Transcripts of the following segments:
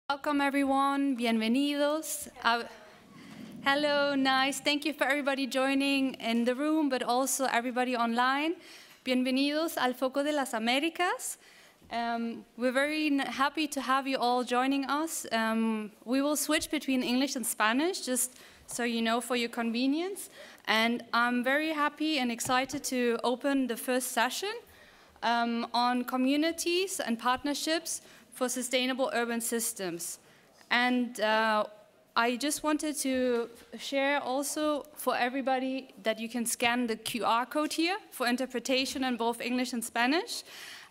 Welcome everyone, bienvenidos. Hello, nice. Thank you for everybody joining in the room, but also everybody online. Bienvenidos al Foco de las Américas. We're very happy to have you all joining us. We will switch between English and Spanish, just so you know, for your convenience. And I'm very happy and excited to open the first session on communities and partnerships for sustainable urban systems. And I just wanted to share also for everybody that you can scan the QR code here for interpretation in both English and Spanish.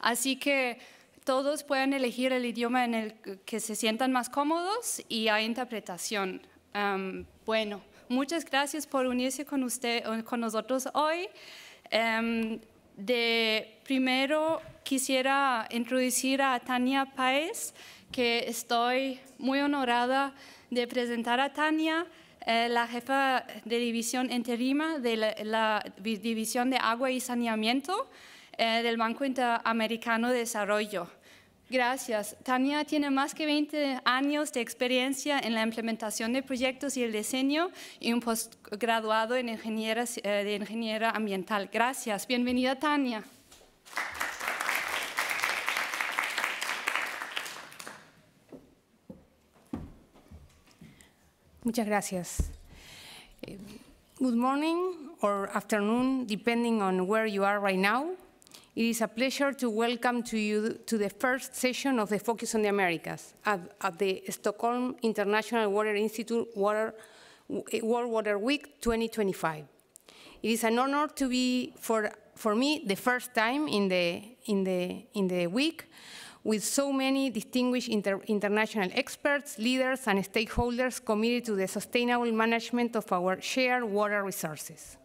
Así que todos pueden elegir el idioma en el que se sientan más cómodos y hay interpretación. Bueno, muchas gracias por unirse con nosotros hoy. Primero quisiera introducir a Tania Páez, que estoy muy honorada de presentar a Tania, la jefa de división interina de la División de Agua y Saneamiento del Banco Interamericano de Desarrollo. Gracias. Tania tiene más que 20 años de experiencia en la implementación de proyectos y el diseño y un postgraduado en ingeniería ambiental. Gracias. Bienvenida, Tania. Muchas gracias. Good morning or afternoon, depending on where you are right now. It is a pleasure to welcome you to the first session of the Focus on the Americas at the Stockholm International Water Institute World Water Week 2025. It is an honor to be, for me, the first time in the week with so many distinguished international experts, leaders, and stakeholders committed to the sustainable management of our shared water resources.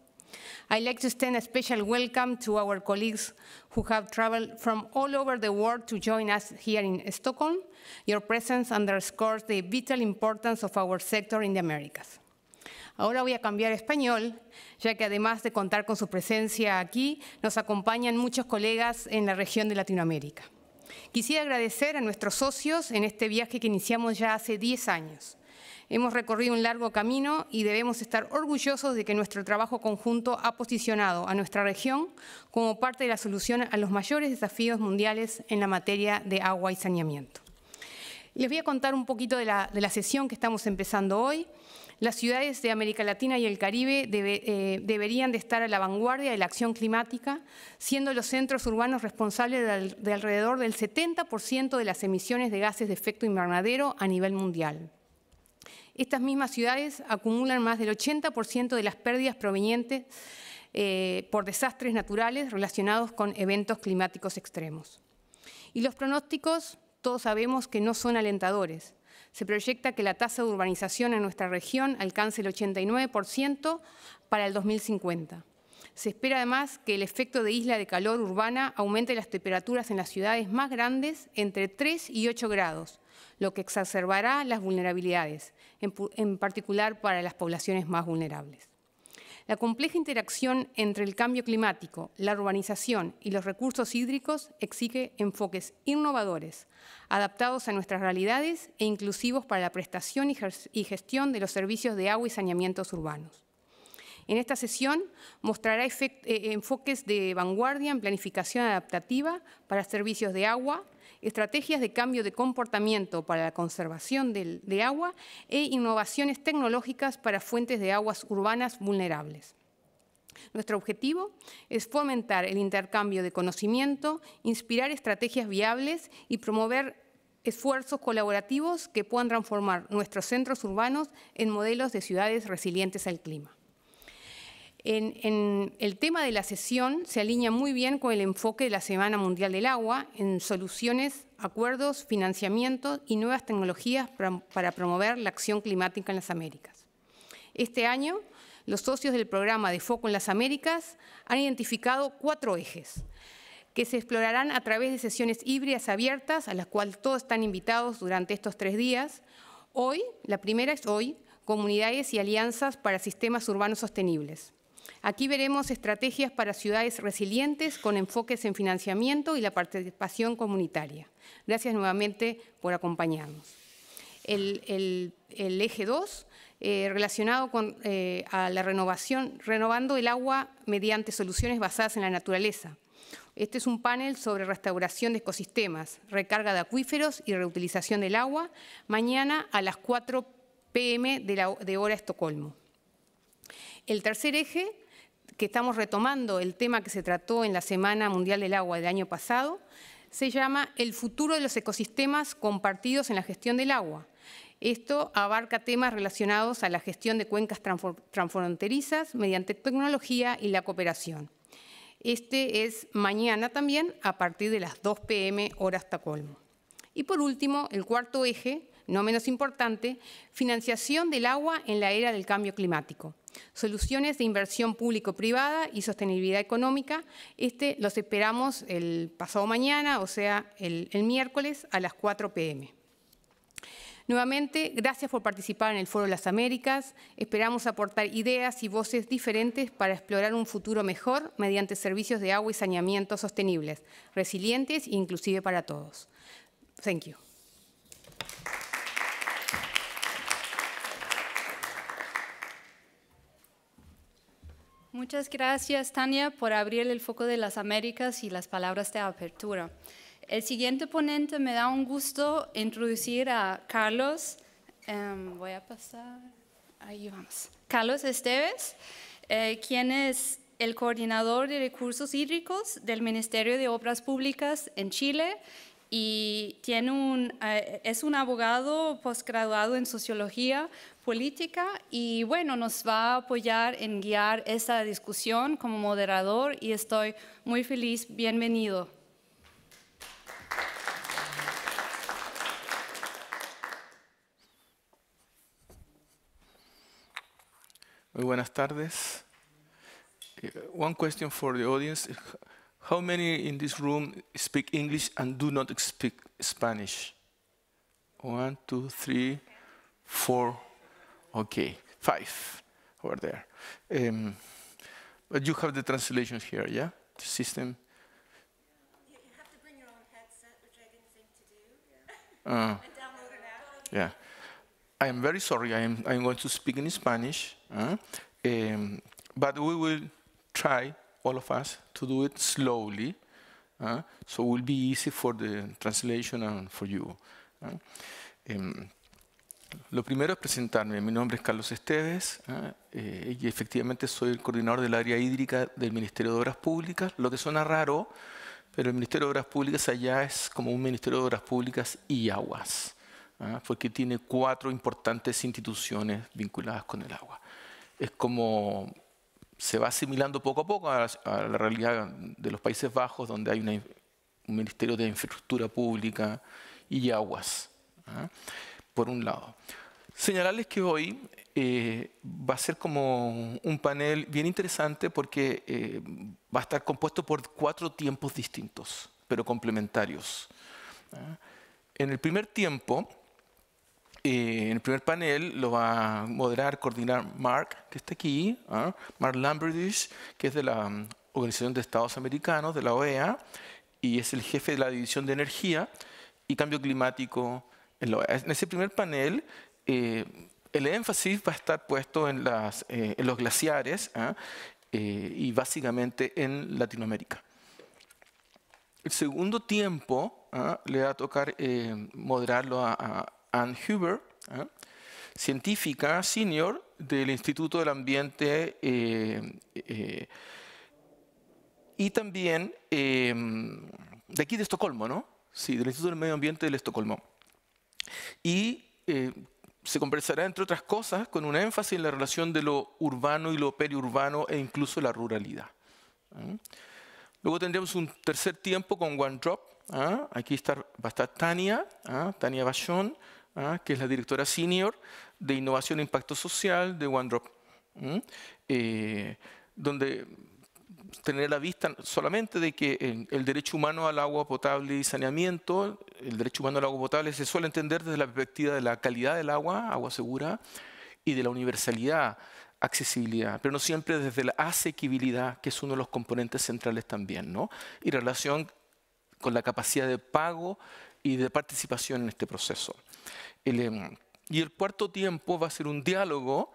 I'd like to extend a special welcome to our colleagues who have traveled from all over the world to join us here in Stockholm. Your presence underscores the vital importance of our sector in the Americas. Ahora voy a cambiar a español, ya que además de contar con su presencia aquí, nos acompañan muchos colegas en la región de Latinoamérica. Quisiera agradecer a nuestros socios en este viaje que iniciamos ya hace 10 años. Hemos recorrido un largo camino y debemos estar orgullosos de que nuestro trabajo conjunto ha posicionado a nuestra región como parte de la solución a los mayores desafíos mundiales en la materia de agua y saneamiento. Les voy a contar un poquito de la sesión que estamos empezando hoy. Las ciudades de América Latina y el Caribe deberían de estar a la vanguardia de la acción climática, siendo los centros urbanos responsables de alrededor del 70% de las emisiones de gases de efecto invernadero a nivel mundial. Estas mismas ciudades acumulan más del 80% de las pérdidas provenientes por desastres naturales relacionados con eventos climáticos extremos. Y los pronósticos, todos sabemos que no son alentadores. Se proyecta que la tasa de urbanización en nuestra región alcance el 89% para el 2050. Se espera además que el efecto de isla de calor urbana aumente las temperaturas en las ciudades más grandes entre 3 y 8 grados, lo que exacerbará las vulnerabilidades, en particular para las poblaciones más vulnerables. La compleja interacción entre el cambio climático, la urbanización y los recursos hídricos exige enfoques innovadores, adaptados a nuestras realidades e inclusivos para la prestación y gestión de los servicios de agua y saneamientos urbanos. En esta sesión mostrará enfoques de vanguardia en planificación adaptativa para servicios de agua, estrategias de cambio de comportamiento para la conservación de agua e innovaciones tecnológicas para fuentes de aguas urbanas vulnerables. Nuestro objetivo es fomentar el intercambio de conocimiento, inspirar estrategias viables y promover esfuerzos colaborativos que puedan transformar nuestros centros urbanos en modelos de ciudades resilientes al clima. En el tema de la sesión se alinea muy bien con el enfoque de la Semana Mundial del Agua en soluciones, acuerdos, financiamiento y nuevas tecnologías para promover la acción climática en las Américas. Este año, los socios del programa de Foco en las Américas han identificado 4 ejes que se explorarán a través de sesiones híbridas abiertas a las cuales todos están invitados durante estos 3 días. Hoy, la primera es hoy, comunidades y alianzas para sistemas urbanos sostenibles. Aquí veremos estrategias para ciudades resilientes con enfoques en financiamiento y la participación comunitaria. Gracias nuevamente por acompañarnos. el eje 2, relacionado con a la renovación, renovando el agua mediante soluciones basadas en la naturaleza. Este es un panel sobre restauración de ecosistemas, recarga de acuíferos y reutilización del agua, mañana a las 4 p.m. de hora Estocolmo. El tercer eje, que estamos retomando el tema que se trató en la Semana Mundial del Agua del año pasado, se llama El futuro de los ecosistemas compartidos en la gestión del agua. Esto abarca temas relacionados a la gestión de cuencas transfronterizas mediante tecnología y la cooperación. Este es mañana también a partir de las 2 p.m. hora Estocolmo. Y por último, el cuarto eje, no menos importante, financiación del agua en la era del cambio climático. Soluciones de inversión público-privada y sostenibilidad económica. Los esperamos el pasado mañana, o sea, el miércoles a las 4 p.m. Nuevamente, gracias por participar en el Foro de las Américas. Esperamos aportar ideas y voces diferentes para explorar un futuro mejor mediante servicios de agua y saneamiento sostenibles, resilientes e inclusive para todos. Thank you. Muchas gracias, Tania, por abrir el foco de las Américas y las palabras de apertura. El siguiente ponente me da un gusto introducir a Carlos. Voy a pasar, ahí vamos. Carlos Esteves, quien es el coordinador de recursos hídricos del Ministerio de Obras Públicas en Chile y es un abogado posgraduado en sociología política y bueno, nos va a apoyar en guiar esta discusión como moderador y estoy muy feliz. Bienvenido. Muy buenas tardes. One question for the audience. How many in this room speak English and do not speak Spanish? 1, 2, 3, 4. Okay, 5 over there. But you have the translation here, yeah? The system. You have to bring your own headset, which I didn't think to do. And download an app. Yeah. I am very sorry, I'm going to speak in Spanish, but we will try, all of us, to do it slowly, so it will be easy for the translation and for you. Lo primero es presentarme. Mi nombre es Carlos Esteves y efectivamente soy el coordinador del área hídrica del Ministerio de Obras Públicas, lo que suena raro, pero el Ministerio de Obras Públicas allá es como un Ministerio de Obras Públicas y aguas. Porque tiene 4 importantes instituciones vinculadas con el agua. Es como se va asimilando poco a poco a la realidad de los Países Bajos, donde hay un Ministerio de Infraestructura Pública y aguas, por un lado. Señalarles que hoy va a ser como un panel bien interesante porque va a estar compuesto por 4 tiempos distintos, pero complementarios. En el primer tiempo, en el primer panel lo va a moderar, coordinar Mark, que está aquí, Mark Lamberdish, que es de la Organización de Estados Americanos, de la OEA, y es el jefe de la División de Energía y Cambio Climático en la OEA. En ese primer panel, el énfasis va a estar puesto en los glaciares y básicamente en Latinoamérica. El segundo tiempo le va a tocar moderarlo a Ann Huber, científica senior del Instituto del Ambiente y también de aquí de Estocolmo, ¿no? Sí, del Instituto del Medio Ambiente del Estocolmo. Y se conversará, entre otras cosas, con un énfasis en la relación de lo urbano y lo periurbano e incluso la ruralidad. Luego tendremos un tercer tiempo con One Drop. Aquí va a estar Tania, Tania Bachón, que es la directora senior de Innovación e Impacto Social de One Drop, donde tener la vista solamente de que el derecho humano al agua potable y saneamiento, el derecho humano al agua potable se suele entender desde la perspectiva de la calidad del agua, agua segura, y de la universalidad, accesibilidad, pero no siempre desde la asequibilidad, que es uno de los componentes centrales también, ¿no? Y relación con la capacidad de pago y de participación en este proceso. El Y el cuarto tiempo va a ser un diálogo,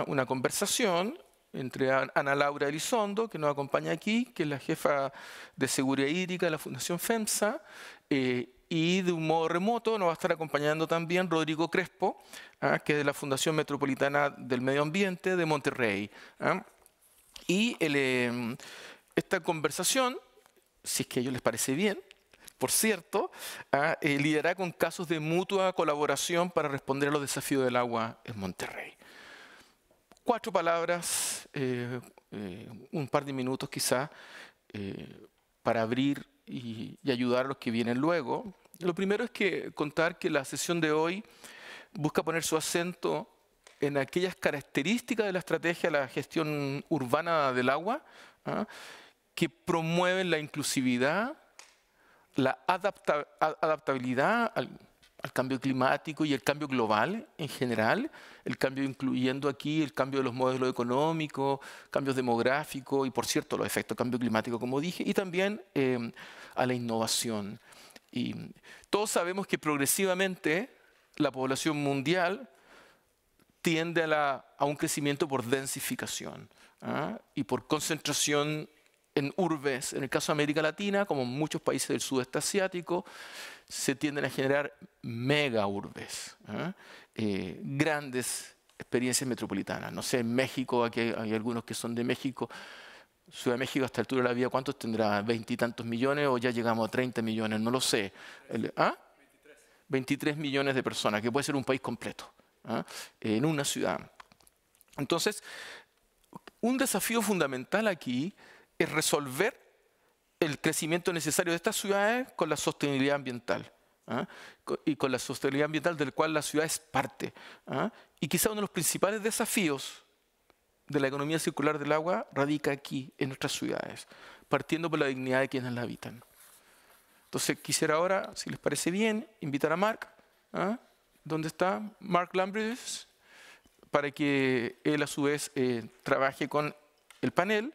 una conversación entre Ana Laura Elizondo, que nos acompaña aquí, que es la jefa de seguridad hídrica de la Fundación FEMSA, y de un modo remoto nos va a estar acompañando también Rodrigo Crespo, que es de la Fundación Metropolitana del Medio Ambiente de Monterrey. Y esta conversación, si es que a ellos les parece bien, por cierto, liderará con casos de mutua colaboración para responder a los desafíos del agua en Monterrey. 4 palabras, un par de minutos quizá, para abrir y ayudar a los que vienen luego. Lo primero es contar que la sesión de hoy busca poner su acento en aquellas características de la estrategia de la gestión urbana del agua, que promueven la inclusividad, la adaptabilidad al cambio climático y el cambio global en general, el cambio incluyendo aquí el cambio de los modelos económicos, cambios demográficos y, por cierto, los efectos del cambio climático, como dije, y también a la innovación. Y todos sabemos que progresivamente la población mundial tiende a un crecimiento por densificación y por concentración en urbes. En el caso de América Latina, como en muchos países del sudeste asiático, se tienden a generar mega urbes, grandes experiencias metropolitanas. No sé, en México, aquí hay algunos que son de México. Ciudad de México, a esta altura de la vida, ¿cuántos tendrá? ¿20 y tantos millones o ya llegamos a 30 millones? No lo sé. 23 millones de personas, que puede ser un país completo, en una ciudad. Entonces, un desafío fundamental aquí es resolver el crecimiento necesario de estas ciudades con la sostenibilidad ambiental, y con la sostenibilidad ambiental del cual la ciudad es parte. Y quizá uno de los principales desafíos de la economía circular del agua radica aquí, en nuestras ciudades, partiendo por la dignidad de quienes la habitan. Entonces quisiera ahora, si les parece bien, invitar a Mark, ¿dónde está? Mark Lambridge, para que él a su vez trabaje con el panel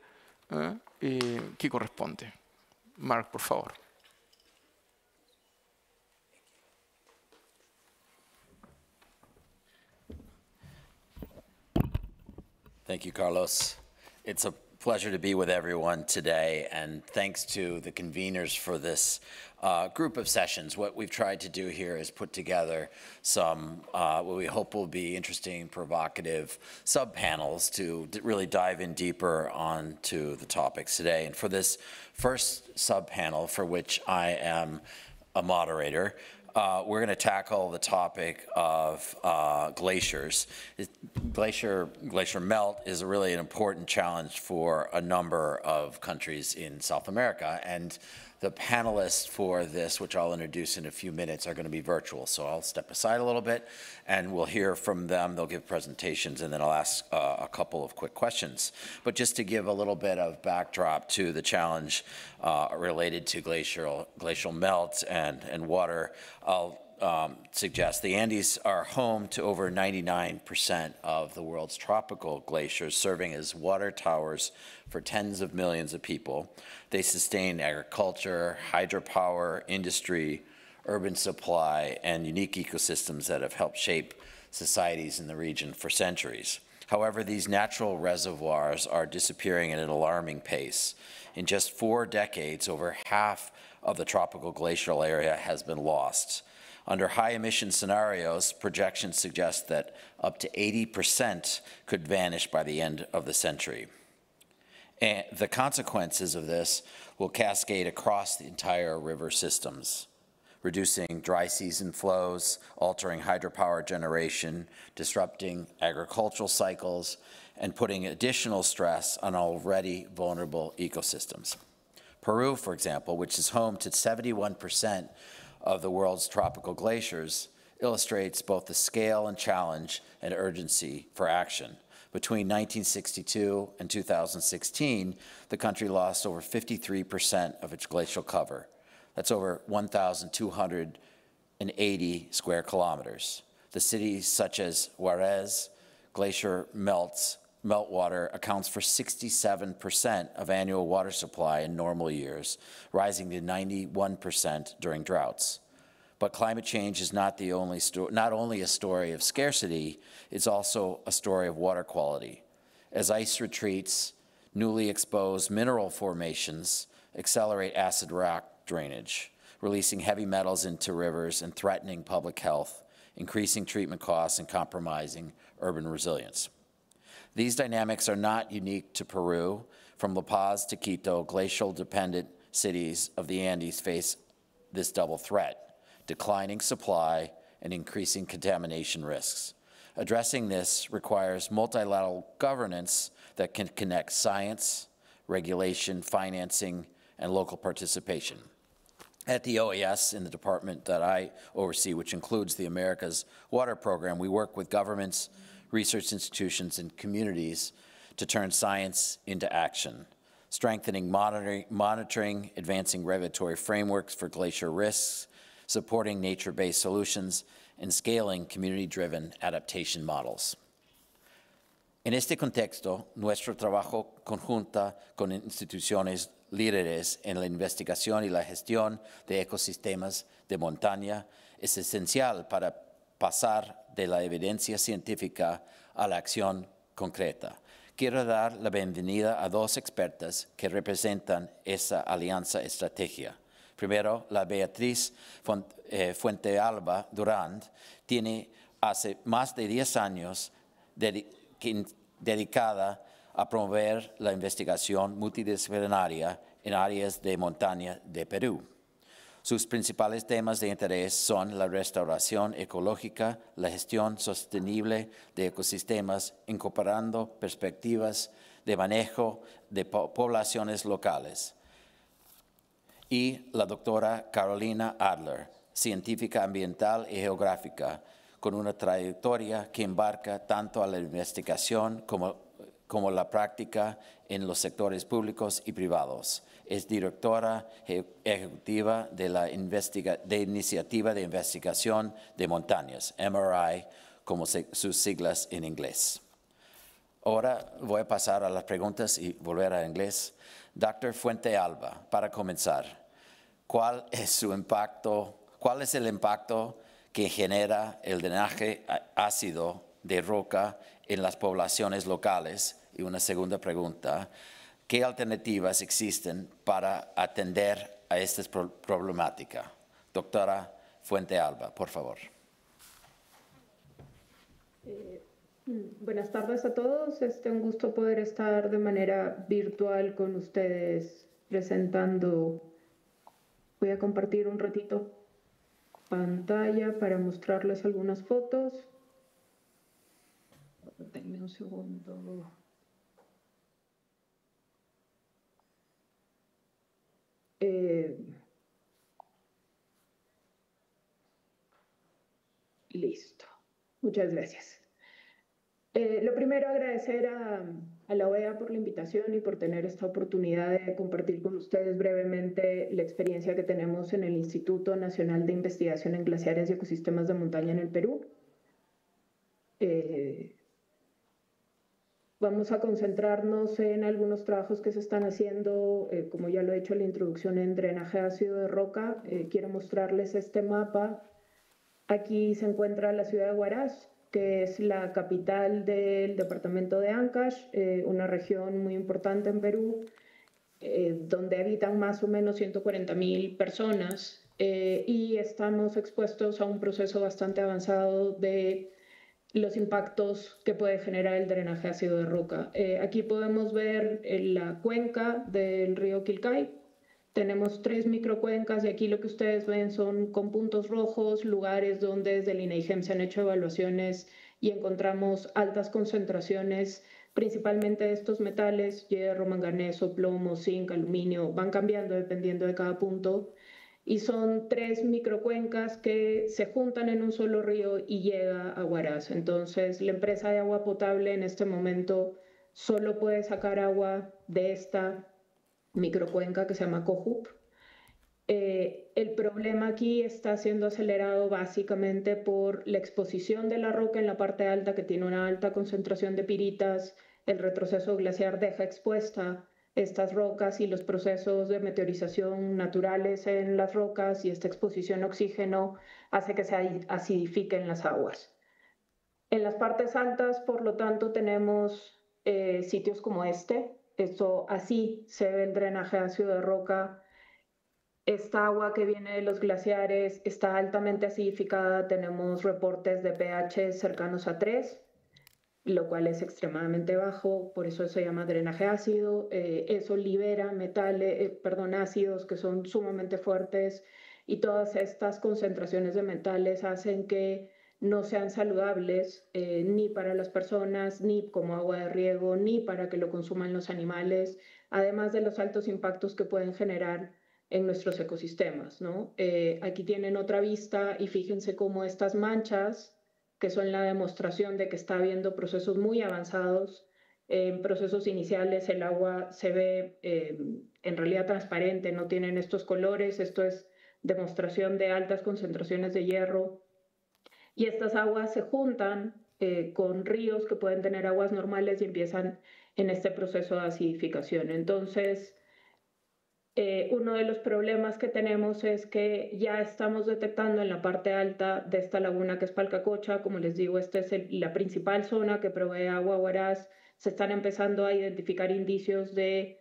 que corresponde. Mark, por favor. Thank you, Carlos. It's a pleasure to be with everyone today, and thanks to the conveners for this group of sessions. What we've tried to do here is put together some what we hope will be interesting, provocative sub-panels to really dive in deeper onto the topics today. And for this first sub-panel, for which I am a moderator, we're going to tackle the topic of glaciers. Glacier melt is really an important challenge for a number of countries in South America, and the panelists for this, which I'll introduce in a few minutes, are going to be virtual. So I'll step aside a little bit, and we'll hear from them. They'll give presentations, and then I'll ask a couple of quick questions. But just to give a little bit of backdrop to the challenge related to glacial melt and water, I'll suggest the Andes are home to over 99% of the world's tropical glaciers, serving as water towers for tens of millions of people. They sustain agriculture, hydropower, industry, urban supply, and unique ecosystems that have helped shape societies in the region for centuries. However, these natural reservoirs are disappearing at an alarming pace. In just 4 decades, over half of the tropical glacial area has been lost. Under high emission scenarios, projections suggest that up to 80% could vanish by the end of the century. And the consequences of this will cascade across the entire river systems, reducing dry season flows, altering hydropower generation, disrupting agricultural cycles, and putting additional stress on already vulnerable ecosystems. Peru, for example, which is home to 71% of the world's tropical glaciers, illustrates both the scale and challenge and urgency for action. Between 1962 and 2016, the country lost over 53% of its glacial cover. That's over 1,280 square kilometers. The cities such as Juarez, glacier meltwater accounts for 67% of annual water supply in normal years, rising to 91% during droughts. But climate change is not only a story of scarcity, it's also a story of water quality. As ice retreats, newly exposed mineral formations accelerate acid rock drainage, releasing heavy metals into rivers and threatening public health, increasing treatment costs and compromising urban resilience. These dynamics are not unique to Peru. From La Paz to Quito, glacial-dependent cities of the Andes face this double threat: declining supply and increasing contamination risks. Addressing this requires multilateral governance that can connect science, regulation, financing, and local participation. At the OAS, in the department that I oversee, which includes the Americas Water Program, we work with governments, research institutions, and communities to turn science into action, strengthening monitoring, advancing regulatory frameworks for glacier risks, supporting nature-based solutions, and scaling community-driven adaptation models. En este contexto, nuestro trabajo conjunto con instituciones líderes en la investigación y la gestión de ecosistemas de montaña es esencial para pasar de la evidencia científica a la acción concreta. Quiero dar la bienvenida a dos expertas que representan esa alianza estratégica. Primero, la Beatriz Fuentealba Durand tiene hace más de 10 años dedicada a promover la investigación multidisciplinaria en áreas de montaña de Perú. Sus principales temas de interés son la restauración ecológica, la gestión sostenible de ecosistemas, incorporando perspectivas de manejo de poblaciones locales. Y la doctora Carolina Adler, científica ambiental y geográfica, con una trayectoria que embarca tanto a la investigación como la práctica en los sectores públicos y privados. Es directora ejecutiva de la Iniciativa de Investigación de Montañas, MRI, como sus siglas en inglés. Ahora voy a pasar a las preguntas y volver a inglés. Dr. Fuentealba, para comenzar, ¿cuál es el impacto que genera el drenaje ácido de roca en las poblaciones locales? Y una segunda pregunta, ¿qué alternativas existen para atender a esta problemática? Doctora Fuentealba, por favor. Buenas tardes a todos. Un gusto poder estar de manera virtual con ustedes presentando. Voy a compartir un ratito pantalla para mostrarles algunas fotos. Denme un segundo. Listo. Muchas gracias. Lo primero, agradecer a la OEA por la invitación y por tener esta oportunidad de compartir con ustedes brevemente la experiencia que tenemos en el Instituto Nacional de Investigación en Glaciares y Ecosistemas de Montaña en el Perú. Vamos a concentrarnos en algunos trabajos que se están haciendo, como ya lo he hecho en la introducción, en drenaje ácido de roca. Quiero mostrarles este mapa. Aquí se encuentra la ciudad de Huaraz, que es la capital del departamento de Ancash, una región muy importante en Perú, donde habitan más o menos 140.000 personas, y estamos expuestos a un proceso bastante avanzado de los impactos que puede generar el drenaje ácido de roca. Aquí podemos ver la cuenca del río Quilcay. Tenemos 3 microcuencas y aquí lo que ustedes ven son con puntos rojos, lugares donde desde el INEIGEM se han hecho evaluaciones y encontramos altas concentraciones, principalmente de estos metales, hierro, manganeso, plomo, zinc, aluminio, van cambiando dependiendo de cada punto. Y son 3 microcuencas que se juntan en un solo río y llega a Huaraz. Entonces, la empresa de agua potable en este momento solo puede sacar agua de esta microcuenca que se llama Cojup. El problema aquí está siendo acelerado básicamente por la exposición de la roca en la parte alta, que tiene una alta concentración de piritas. El retroceso glaciar deja expuesta estas rocas y los procesos de meteorización naturales en las rocas y esta exposición a oxígeno hace que se acidifiquen las aguas. En las partes altas, por lo tanto, tenemos sitios como este. Esto así se ve el drenaje ácido de roca. Esta agua que viene de los glaciares está altamente acidificada. Tenemos reportes de pH cercanos a 3, lo cual es extremadamente bajo, por eso se llama drenaje ácido. Eso libera ácidos que son sumamente fuertes, y todas estas concentraciones de metales hacen que no sean saludables ni para las personas, ni como agua de riego, ni para que lo consuman los animales, además de los altos impactos que pueden generar en nuestros ecosistemas, ¿no? Aquí tienen otra vista y fíjense cómo estas manchas, que son la demostración de que está habiendo procesos muy avanzados. En procesos iniciales el agua se ve en realidad transparente, no tienen estos colores. Esto es demostración de altas concentraciones de hierro. Y estas aguas se juntan con ríos que pueden tener aguas normales y empiezan en este proceso de acidificación. Entonces, uno de los problemas que tenemos es que ya estamos detectando en la parte alta de esta laguna, que es Palcacocha, como les digo, esta es la principal zona que provee agua a Huaraz. Se están empezando a identificar indicios de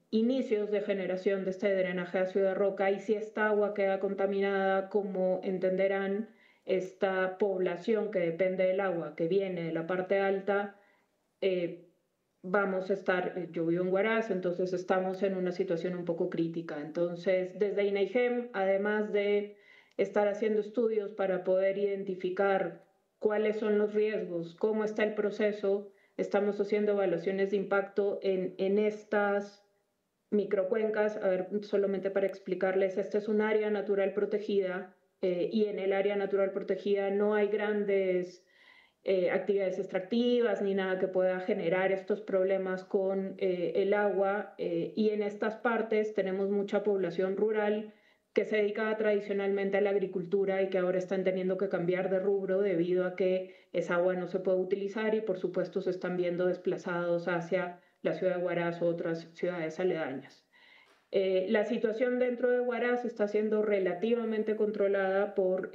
inicios de generación de este drenaje ácido de roca, y si esta agua queda contaminada, como entenderán, esta población que depende del agua que viene de la parte alta, vamos a estar, yo vivo en Huaraz, entonces estamos en una situación un poco crítica. Entonces, desde INAIGEM, además de estar haciendo estudios para poder identificar cuáles son los riesgos, cómo está el proceso, estamos haciendo evaluaciones de impacto en estas microcuencas. A ver, solamente para explicarles, este es un área natural protegida y en el área natural protegida no hay grandes actividades extractivas ni nada que pueda generar estos problemas con el agua, y en estas partes tenemos mucha población rural que se dedicaba tradicionalmente a la agricultura y que ahora están teniendo que cambiar de rubro debido a que esa agua no se puede utilizar, y por supuesto se están viendo desplazados hacia la ciudad de Huaraz o otras ciudades aledañas. La situación dentro de Huaraz está siendo relativamente controlada por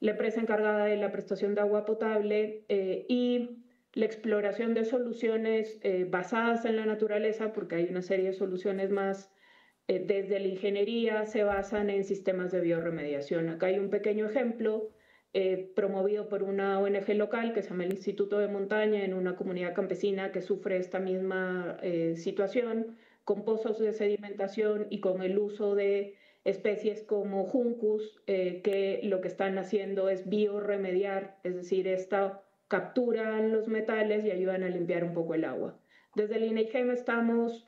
la empresa encargada de la prestación de agua potable y la exploración de soluciones basadas en la naturaleza, porque hay una serie de soluciones más desde la ingeniería, se basan en sistemas de biorremediación. Acá hay un pequeño ejemplo promovido por una ONG local que se llama el Instituto de Montaña, en una comunidad campesina que sufre esta misma situación, con pozos de sedimentación y con el uso de especies como Juncus, que lo que están haciendo es biorremediar, es decir, capturan los metales y ayudan a limpiar un poco el agua. Desde el INAIGEM estamos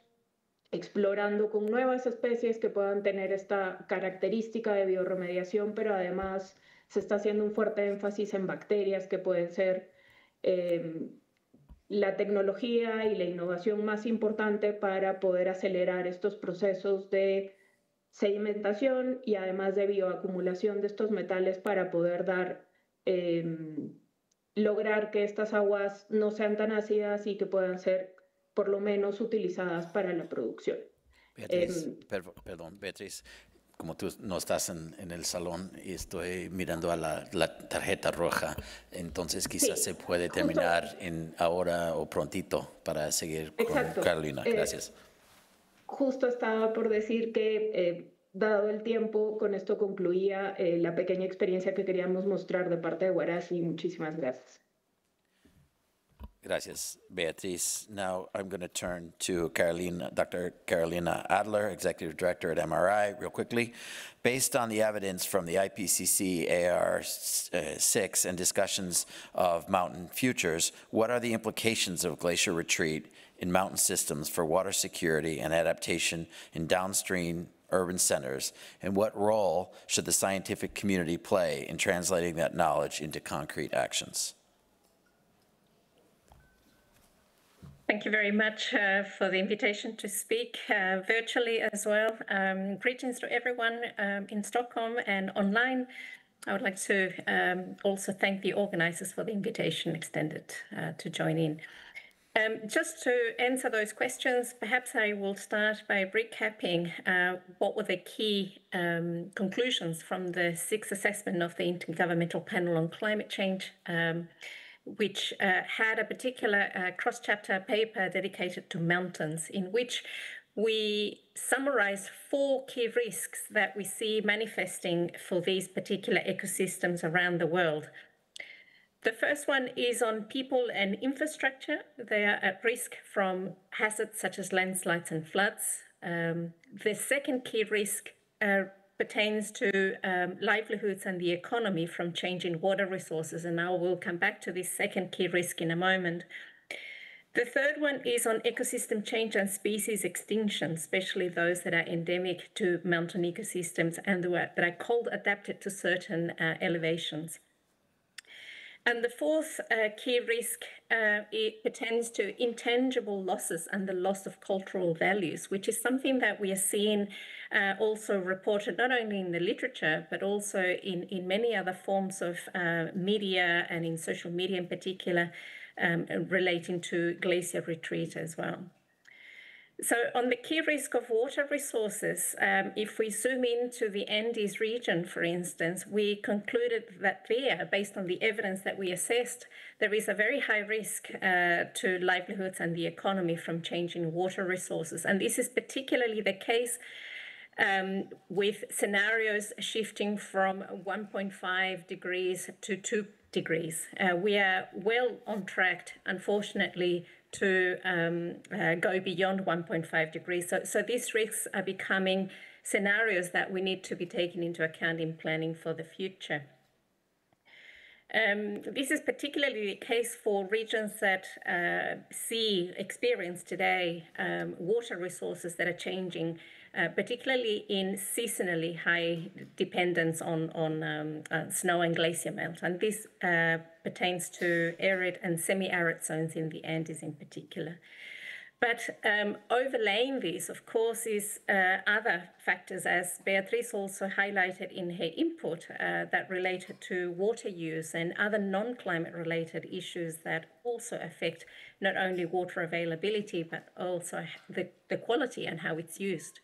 explorando con nuevas especies que puedan tener esta característica de biorremediación, pero además se está haciendo un fuerte énfasis en bacterias que pueden ser la tecnología y la innovación más importante para poder acelerar estos procesos de sedimentación y además de bioacumulación de estos metales, para poder lograr que estas aguas no sean tan ácidas y que puedan ser por lo menos utilizadas para la producción. Beatriz, perdón, Beatriz, como tú no estás en el salón y estoy mirando a la tarjeta roja, entonces quizás se puede terminar ahora o prontito para seguir con Carolina. Gracias. Justo estaba por decir que, dado el tiempo, con esto concluía la pequeña experiencia que queríamos mostrar de parte de Huaraz, y muchísimas gracias. Gracias, Beatriz. Now I'm going to turn to Dr. Carolina Adler, Executive Director at MRI, real quickly. Based on the evidence from the IPCC AR6 and discussions of mountain futures, what are the implications of glacier retreat in mountain systems for water security and adaptation in downstream urban centers, and what role should the scientific community play in translating that knowledge into concrete actions? Thank you very much for the invitation to speak virtually as well. Greetings to everyone in Stockholm and online. I would like to also thank the organizers for the invitation extended to join in. Just to answer those questions, perhaps I will start by recapping what were the key conclusions from the sixth assessment of the Intergovernmental Panel on Climate Change, which had a particular cross-chapter paper dedicated to mountains, in which we summarize 4 key risks that we see manifesting for these particular ecosystems around the world. The first one is on people and infrastructure. They are at risk from hazards such as landslides and floods. The second key risk pertains to livelihoods and the economy from changing water resources, and I will come back to this second key risk in a moment. The third one is on ecosystem change and species extinction, especially those that are endemic to mountain ecosystems and that are cold adapted to certain elevations. And the fourth key risk it pertains to intangible losses and the loss of cultural values, which is something that we are seeing also reported not only in the literature, but also in many other forms of media and in social media in particular, relating to glacier retreat as well. So on the key risk of water resources, if we zoom into the Andes region, for instance, we concluded that there, based on the evidence that we assessed, there is a very high risk to livelihoods and the economy from changing water resources. And this is particularly the case with scenarios shifting from 1.5 degrees to 2 degrees. We are well on track, unfortunately, to go beyond 1.5 degrees. So these risks are becoming scenarios that we need to be taken into account in planning for the future. This is particularly the case for regions that experience today water resources that are changing, particularly in seasonally high dependence on snow and glacier melt. And this pertains to arid and semi-arid zones in the Andes in particular. But overlaying this, of course, is other factors, as Beatriz also highlighted in her input, that related to water use and other non-climate related issues that also affect not only water availability, but also the quality and how it's used.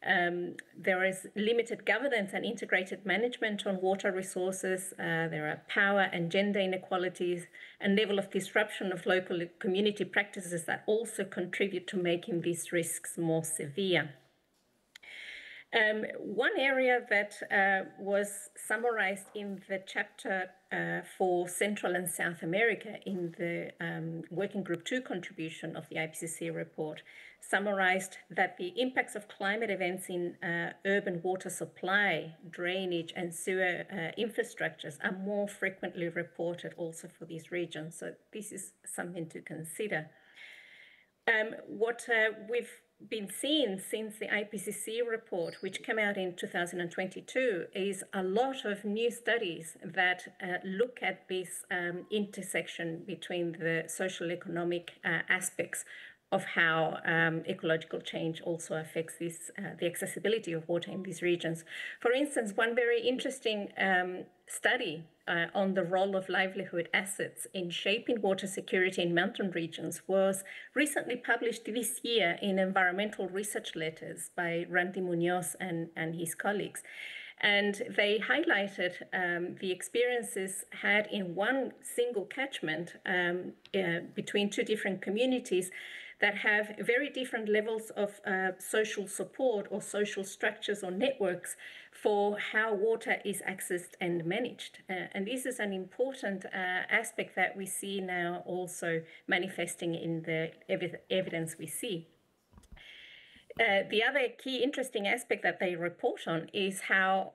There is limited governance and integrated management on water resources. There are power and gender inequalities and level of disruption of local community practices that also contribute to making these risks more severe. One area that was summarized in the chapter for Central and South America in the Working Group 2 contribution of the IPCC report summarized that the impacts of climate events in urban water supply, drainage, and sewer infrastructures are more frequently reported also for these regions. So this is something to consider. What we've been seeing since the IPCC report, which came out in 2022, is a lot of new studies that look at this intersection between the social economic aspects of how ecological change also affects this, the accessibility of water in these regions. For instance, one very interesting study on the role of livelihood assets in shaping water security in mountain regions was recently published this year in Environmental Research Letters by Randy Munoz and his colleagues. And they highlighted the experiences had in one single catchment between two different communities that have very different levels of social support or social structures or networks for how water is accessed and managed. And this is an important aspect that we see now also manifesting in the evidence we see. The other key interesting aspect that they report on is how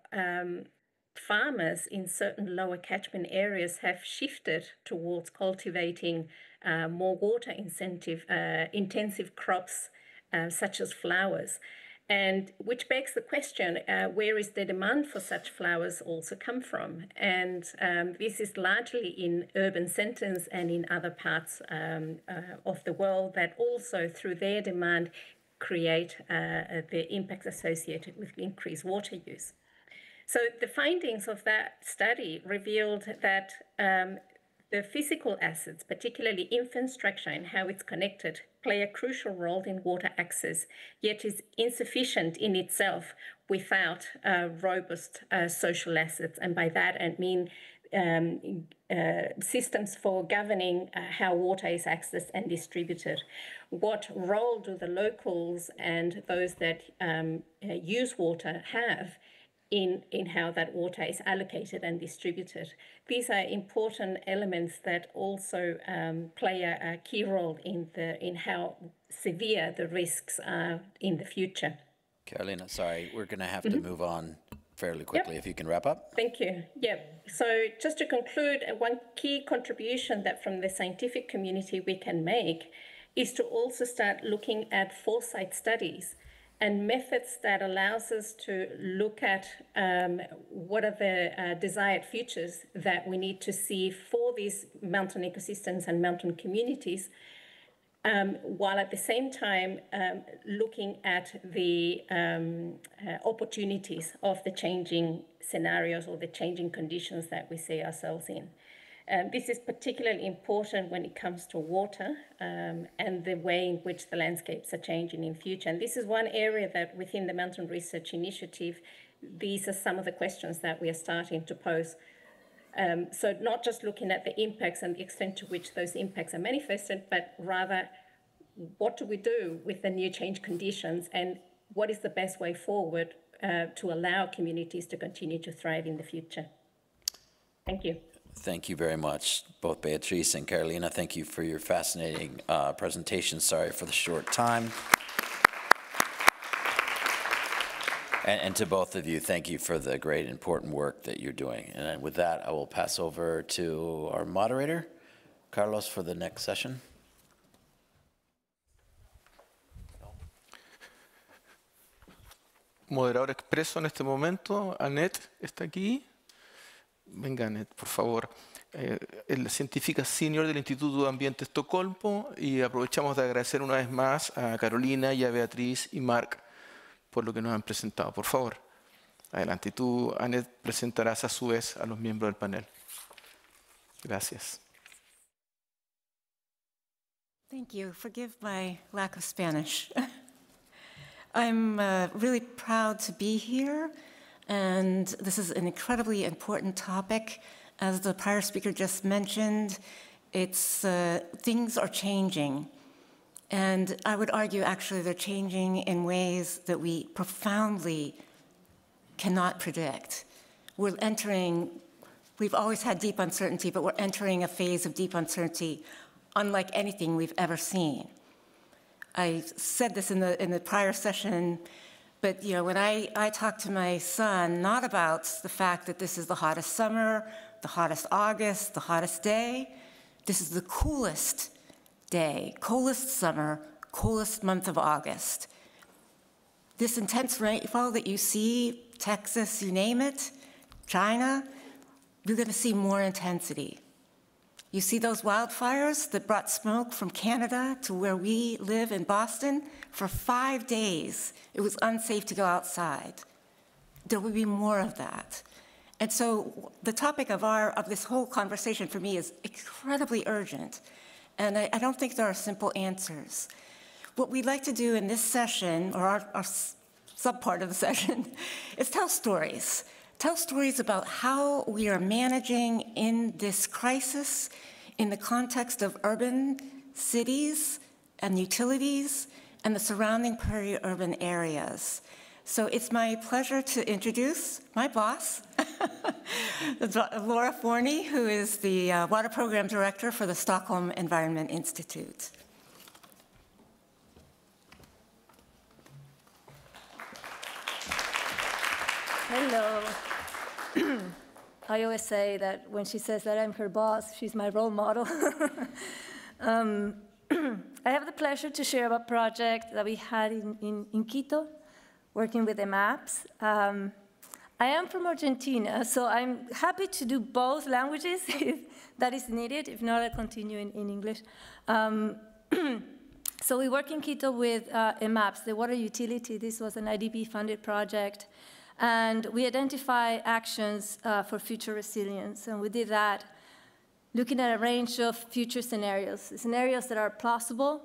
farmers in certain lower catchment areas have shifted towards cultivating more water intensive crops such as flowers, and which begs the question, where is the demand for such flowers also come from? And this is largely in urban centers and in other parts of the world that also through their demand create the impacts associated with increased water use. So the findings of that study revealed that the physical assets, particularly infrastructure and how it's connected, play a crucial role in water access, yet is insufficient in itself without robust social assets. And by that, I mean systems for governing how water is accessed and distributed. What role do the locals and those that use water have in how that water is allocated and distributed? These are important elements that also play a key role in how severe the risks are in the future. Carolina, sorry, we're going to have to move on fairly quickly. If you can wrap up. Thank you. Yeah. So just to conclude, one key contribution that from the scientific community we can make is to also start looking at foresight studies and methods that allows us to look at what are the desired futures that we need to see for these mountain ecosystems and mountain communities, while at the same time looking at the opportunities of the changing scenarios or the changing conditions that we see ourselves in. This is particularly important when it comes to water and the way in which the landscapes are changing in future. And this is one area that within the Mountain Research Initiative, these are some of the questions that we are starting to pose. So not just looking at the impacts and the extent to which those impacts are manifested, but rather what do we do with the new change conditions and what is the best way forward to allow communities to continue to thrive in the future. Thank you. Thank you very much, both Beatriz and Carolina. Thank you for your fascinating presentation. Sorry for the short time. And to both of you, thank you for the great important work that you're doing. And with that, I will pass over to our moderator, Carlos, for the next session. Moderador expreso en este momento, Annette está aquí. Venga, Annette, por favor. Es la científica senior del Instituto de Ambiente Estocolmo y aprovechamos de agradecer una vez más a Carolina y a Beatriz y Marc por lo que nos han presentado. Por favor, adelante. Y tú, Annette, presentarás a su vez a los miembros del panel. Gracias. Thank you. Forgive my lack of Spanish. I'm really proud to be here, and this is an incredibly important topic. As the prior speaker just mentioned, things are changing. And I would argue, actually, they're changing in ways that we profoundly cannot predict. We've always had deep uncertainty, but we're entering a phase of deep uncertainty unlike anything we've ever seen. I said this in the prior session, but when I talk to my son, not about the fact that this is the hottest summer, the hottest August, the hottest day, this is the coolest day, coolest summer, coolest month of August. This intense rainfall that you see, Texas, you name it, China, you're going to see more intensity. You see those wildfires that brought smoke from Canada to where we live in Boston? For 5 days, it was unsafe to go outside. There will be more of that. And so the topic of this whole conversation for me is incredibly urgent. And I don't think there are simple answers. What we'd like to do in this session, or our sub-part of the session, is tell stories. Tell stories about how we are managing in this crisis in the context of urban cities and utilities and the surrounding peri-urban areas. So it's my pleasure to introduce my boss, Laura Forney, who is the Water Program Director for the Stockholm Environment Institute. Hello. I always say that when she says that I'm her boss, she's my role model. I have the pleasure to share about a project that we had in Quito, working with the maps. I am from Argentina, so I'm happy to do both languages if that is needed. If not, I'll continue in English. So we work in Quito with EMAPS, the water utility. This was an IDB-funded project. And we identify actions for future resilience. And we did that looking at a range of future scenarios that are plausible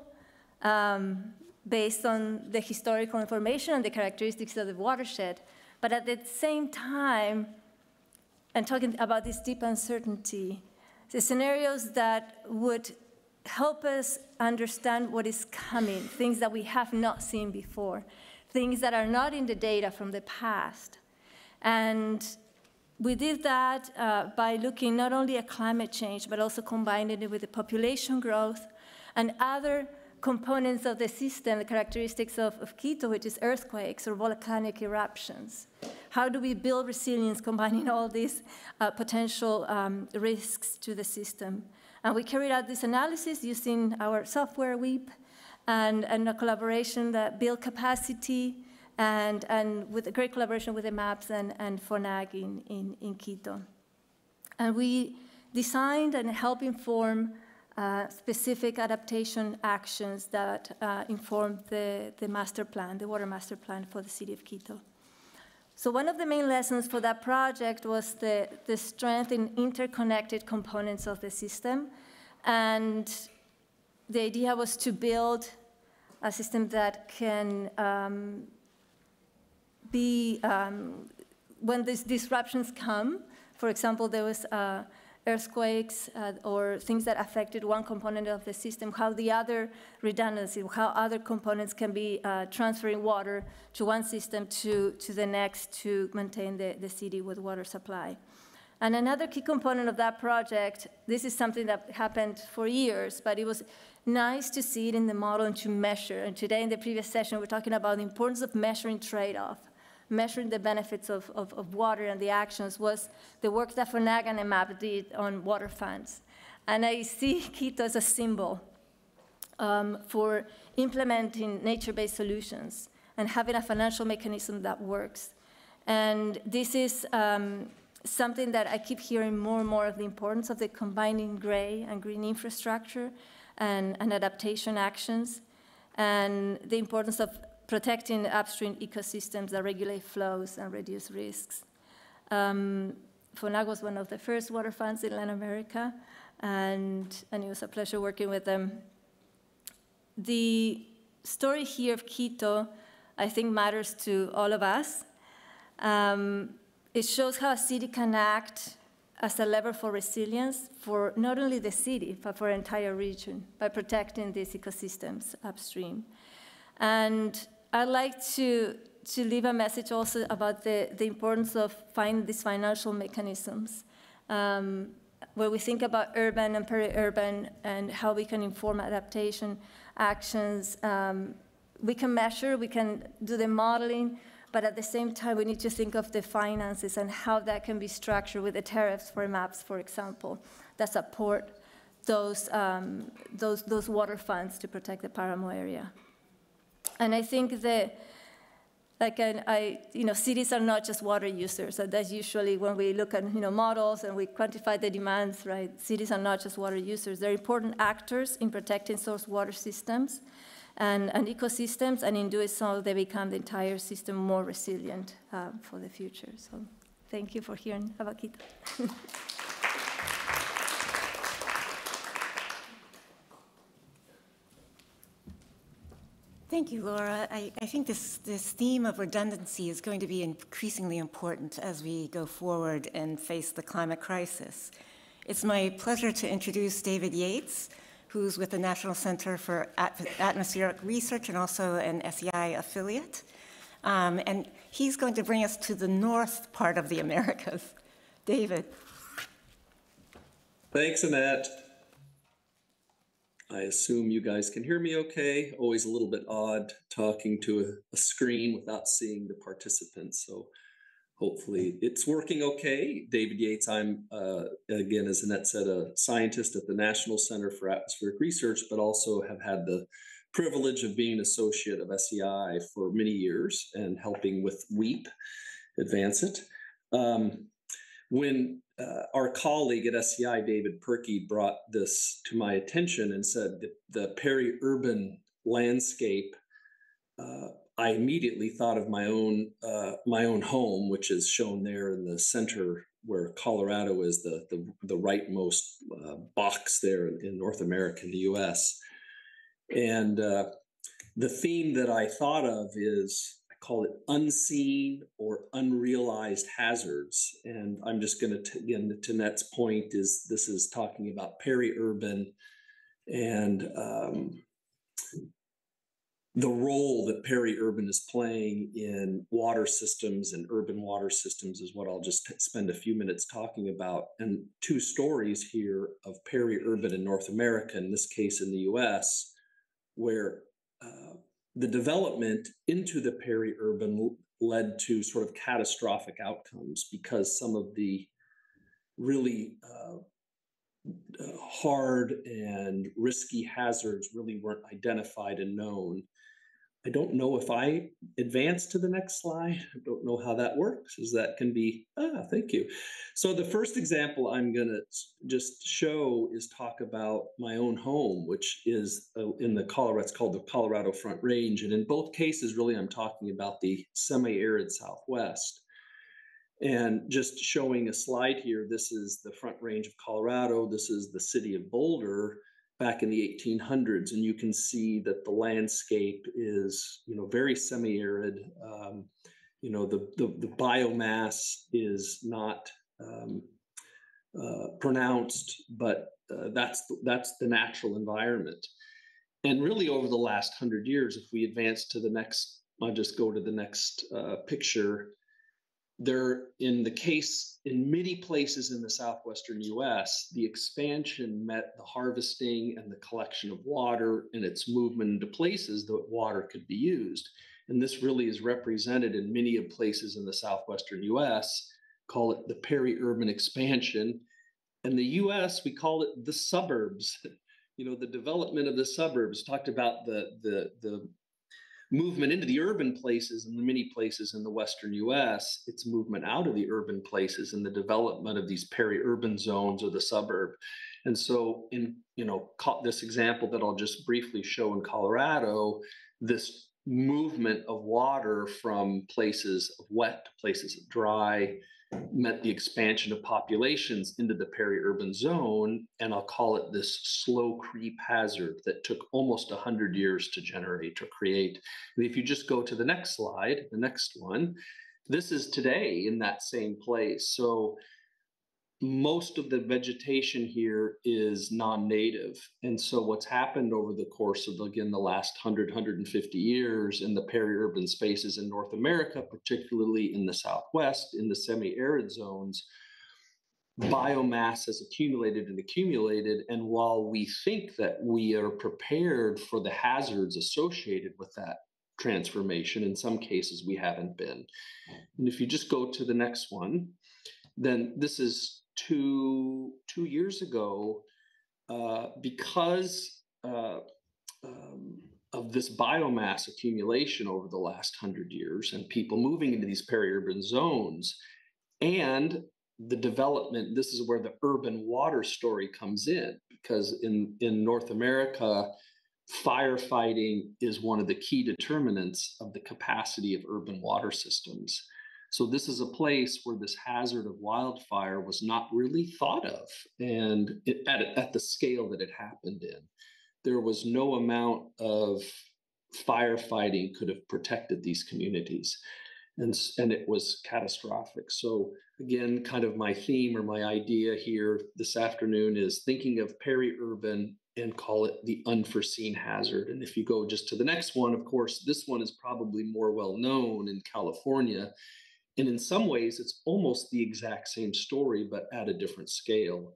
based on the historical information and the characteristics of the watershed. But at the same time, and talking about this deep uncertainty, the scenarios that would help us understand what is coming, things that we have not seen before, things that are not in the data from the past. And we did that by looking not only at climate change, but also combining it with the population growth and other components of the system, the characteristics of Quito, which is earthquakes or volcanic eruptions. How do we build resilience combining all these potential risks to the system? And we carried out this analysis using our software, WEEP, and a collaboration that built capacity, and with a great collaboration with the MAPS and FONAG in Quito. And we designed and helped inform specific adaptation actions that informed the master plan, the water master plan for the city of Quito. So one of the main lessons for that project was the strength in interconnected components of the system. And the idea was to build a system that can when these disruptions come, for example, there was earthquakes or things that affected one component of the system, how the other redundancy, how other components can be transferring water to one system to the next to maintain the city with water supply. And another key component of that project, this is something that happened for years, but it was nice to see it in the model and to measure. And today in the previous session, we're talking about the importance of measuring trade-off. Measuring the benefits of water and the actions was the work that FONAG and EMAP did on water funds. And I see Quito as a symbol for implementing nature-based solutions and having a financial mechanism that works. And this is something that I keep hearing more and more of the importance of the combining gray and green infrastructure and adaptation actions, and the importance of protecting upstream ecosystems that regulate flows and reduce risks. FONAG was one of the first water funds in Latin America, and it was a pleasure working with them. The story here of Quito, I think, matters to all of us. It shows how a city can act as a lever for resilience for not only the city, but for an entire region by protecting these ecosystems upstream. And I'd like to leave a message also about the importance of finding these financial mechanisms where we think about urban and peri-urban and how we can inform adaptation actions. We can measure, we can do the modeling, but at the same time, we need to think of the finances and how that can be structured with the tariffs for maps, for example, that support those water funds to protect the Paramo area. And I think that, cities are not just water users. And that's usually when we look at, models and we quantify the demands, right? Cities are not just water users. They're important actors in protecting source water systems and ecosystems, and in doing so, they become the entire system more resilient for the future. So thank you for hearing about Quito. Thank you, Laura. I think this theme of redundancy is going to be increasingly important as we go forward and face the climate crisis. It's my pleasure to introduce David Yates, who's with the National Center for Atmospheric Research and also an SEI affiliate. And he's going to bring us to the north part of the Americas. David. Thanks, Annette. I assume you guys can hear me okay. Always a little bit odd talking to a screen without seeing the participants. So hopefully it's working okay. David Yates, I'm, again, as Annette said, a scientist at the National Center for Atmospheric Research, but also have had the privilege of being an associate of SEI for many years and helping with WEEP advance it. When our colleague at SEI, David Perky, brought this to my attention and said that the peri-urban landscape I immediately thought of my own home, which is shown there in the center, where Colorado is the rightmost box there in North America, in the U.S. And the theme that I thought of is, I call it unseen or unrealized hazards. And I'm just going to, again, to Net's point, this is talking about peri-urban and the role that peri-urban is playing in water systems and urban water systems is what I'll just spend a few minutes talking about. And two stories here of peri-urban in North America, in this case in the US, where the development into the peri-urban led to sort of catastrophic outcomes because some of the really hard and risky hazards really weren't identified and known. I don't know if I advance to the next slide. I don't know how that works, as that can be, thank you. So the first example I'm gonna just show is talk about my own home, which is in the Colorado, it's called the Colorado Front Range. And in both cases, really, I'm talking about the semi-arid Southwest. And just showing a slide here, this is the Front Range of Colorado. This is the city of Boulder back in the 1800s, and you can see that the landscape is, very semi-arid. The biomass is not pronounced, but that's the natural environment. And really, over the last 100 years, if we advance to the next, I'll just go to the next picture. There, in many places in the southwestern US, the expansion met the harvesting and the collection of water and its movement into places that water could be used. And this really is represented in many of places in the southwestern US, call it the peri-urban expansion. In the US, we call it the suburbs. The development of the suburbs, talked about the movement into the urban places in many places in the Western US, it's movement out of the urban places and the development of these peri-urban zones or the suburb. And so in, this example that I'll just briefly show in Colorado, this movement of water from places of wet to places of dry meant the expansion of populations into the peri-urban zone, and I'll call it this slow creep hazard that took almost 100 years to generate or create. And if you just go to the next slide, the next one, this is today in that same place. So most of the vegetation here is non-native. And so what's happened over the course of, again, the last 100, 150 years in the peri-urban spaces in North America, particularly in the Southwest, in the semi-arid zones, biomass has accumulated. And while we think that we are prepared for the hazards associated with that transformation, in some cases we haven't been. And if you just go to the next one, then this is two years ago, because of this biomass accumulation over the last 100 years and people moving into these peri-urban zones and the development, this is where the urban water story comes in, because in North America, firefighting is one of the key determinants of the capacity of urban water systems. So this is a place where this hazard of wildfire was not really thought of, and at the scale that it happened in. There was no amount of firefighting could have protected these communities, and it was catastrophic. So again, kind of my theme or my idea here this afternoon is thinking of peri-urban and call it the unforeseen hazard. And if you go just to the next one, of course, this one is probably more well known in California. And in some ways, it's almost the exact same story, but at a different scale.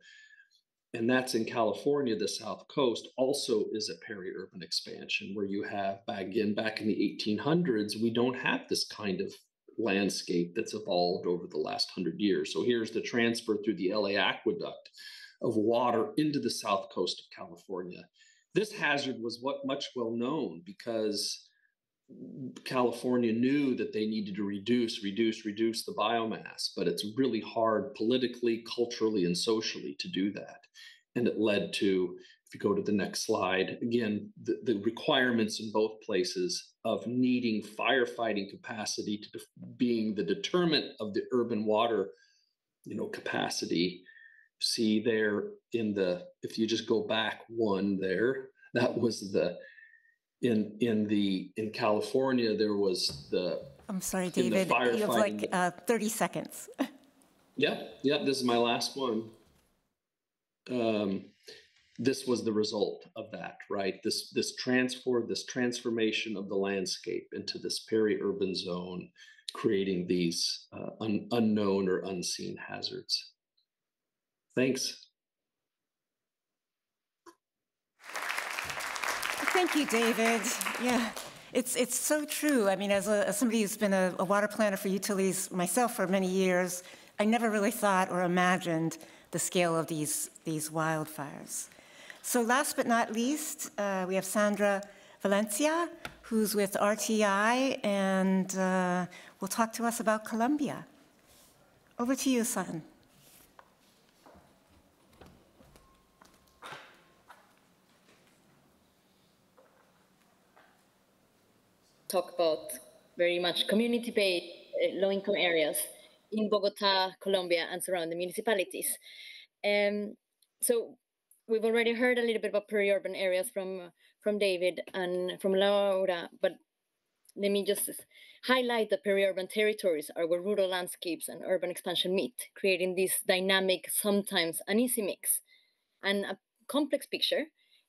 And that's in California. The South Coast also is a peri-urban expansion where you have, again, back in the 1800s, we don't have this kind of landscape that's evolved over the last 100 years. So here's the transfer through the LA aqueduct of water into the South Coast of California. This hazard was much well known because California knew that they needed to reduce the biomass, but it's really hard politically, culturally, and socially to do that. And it led to if you go to the next slide, again, the requirements in both places of needing firefighting capacity to being the determinant of the urban water, capacity. See there if you just go back one there, that was in California, there was I'm sorry, David, you have like 30 seconds. Yeah, this is my last one. This was the result of that, right? This transformation of the landscape into this peri-urban zone, creating these unknown or unseen hazards. Thanks. Thank you, David. Yeah, it's so true. I mean, as somebody who's been a water planner for utilities myself for many years, I never really thought or imagined the scale of these wildfires. So last but not least, we have Sandra Valencia, who's with RTI, and will talk to us about Colombia. Over to you, San. Talk about very much community-based low-income areas in Bogota, Colombia, and surrounding municipalities. So we've already heard a little bit about peri-urban areas from David and from Laura, but let me just highlight that peri-urban territories are where rural landscapes and urban expansion meet, creating this dynamic, sometimes uneasy mix. And a complex picture.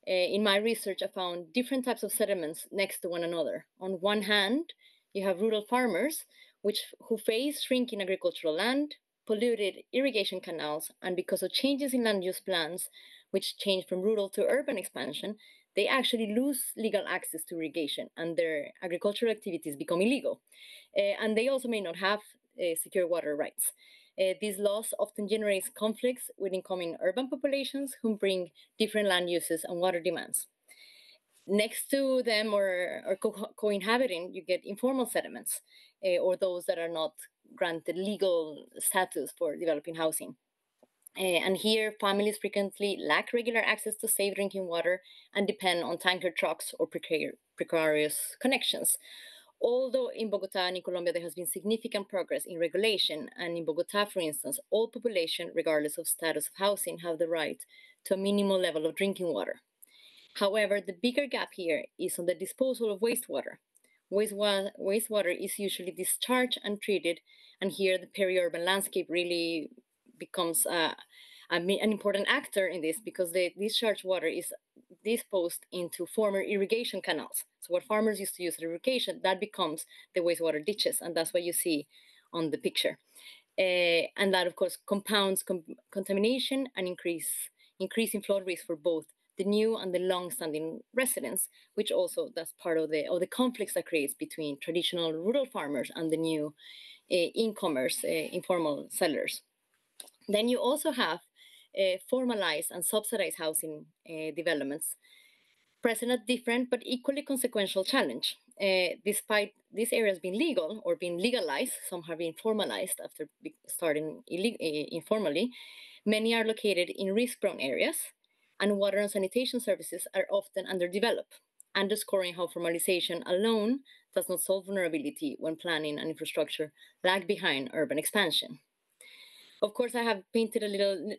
In my research, I found different types of settlements next to one another. On one hand, you have rural farmers who face shrinking agricultural land, polluted irrigation canals, and because of changes in land use plans, which change from rural to urban expansion, they actually lose legal access to irrigation and their agricultural activities become illegal. And they also may not have secure water rights. This loss often generates conflicts with incoming urban populations who bring different land uses and water demands. Next to them or co-inhabiting, you get informal settlements or those that are not granted legal status for developing housing. And here, families frequently lack regular access to safe drinking water and depend on tanker trucks or precarious connections. Although in Bogota and in Colombia, there has been significant progress in regulation. And in Bogota, for instance, all population, regardless of status of housing, have the right to a minimal level of drinking water. However, the bigger gap here is on the disposal of wastewater. Wastewater is usually discharged and treated, and here the peri-urban landscape really becomes an important actor in this because the discharged water is disposed into former irrigation canals. So what farmers used to use for irrigation, that becomes the wastewater ditches, and that's what you see on the picture. And that, of course, compounds contamination and increasing flood risk for both the new and the long-standing residents, which also that's part of the conflicts that creates between traditional rural farmers and the new incomers, informal settlers. Then you also have formalized and subsidized housing developments present a different but equally consequential challenge. Despite these areas being legal or being legalized, some have been formalized after starting informally, many are located in risk-prone areas, and water and sanitation services are often underdeveloped, underscoring how formalization alone does not solve vulnerability when planning and infrastructure lag behind urban expansion. Of course, I have painted a little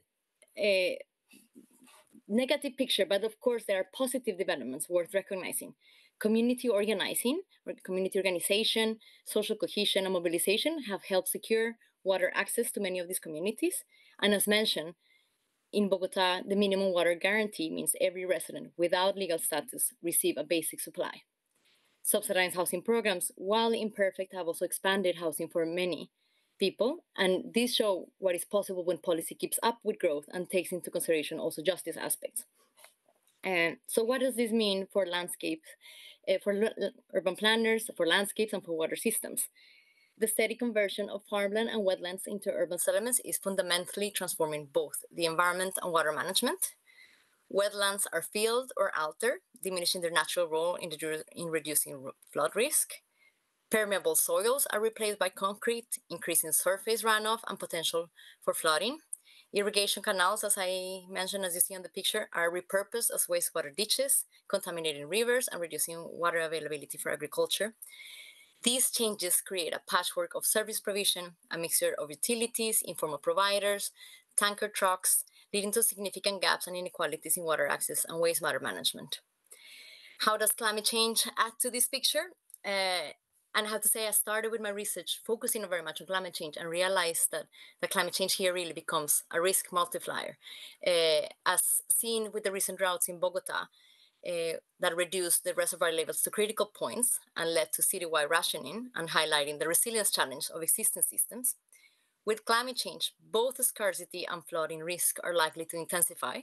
negative picture, but of course there are positive developments worth recognizing. Community organizing, community organization, social cohesion, and mobilization have helped secure water access to many of these communities. And as mentioned, in Bogota, the minimum water guarantee means every resident without legal status receive a basic supply. Subsidized housing programs, while imperfect, have also expanded housing for many people, and these show what is possible when policy keeps up with growth and takes into consideration also justice aspects. And so what does this mean for landscapes, for urban planners, for landscapes, and for water systems? The steady conversion of farmland and wetlands into urban settlements is fundamentally transforming both the environment and water management. Wetlands are filled or altered, diminishing their natural role in reducing flood risk. Permeable soils are replaced by concrete, increasing surface runoff and potential for flooding. Irrigation canals, as I mentioned, as you see on the picture, are repurposed as wastewater ditches, contaminating rivers and reducing water availability for agriculture. These changes create a patchwork of service provision, a mixture of utilities, informal providers, tanker trucks, leading to significant gaps and inequalities in water access and wastewater management. How does climate change add to this picture? And I have to say, I started with my research focusing very much on climate change and realized that the climate change here really becomes a risk multiplier. As seen with the recent droughts in Bogota, that reduced the reservoir levels to critical points and led to citywide rationing and highlighting the resilience challenge of existing systems. With climate change, both scarcity and flooding risk are likely to intensify.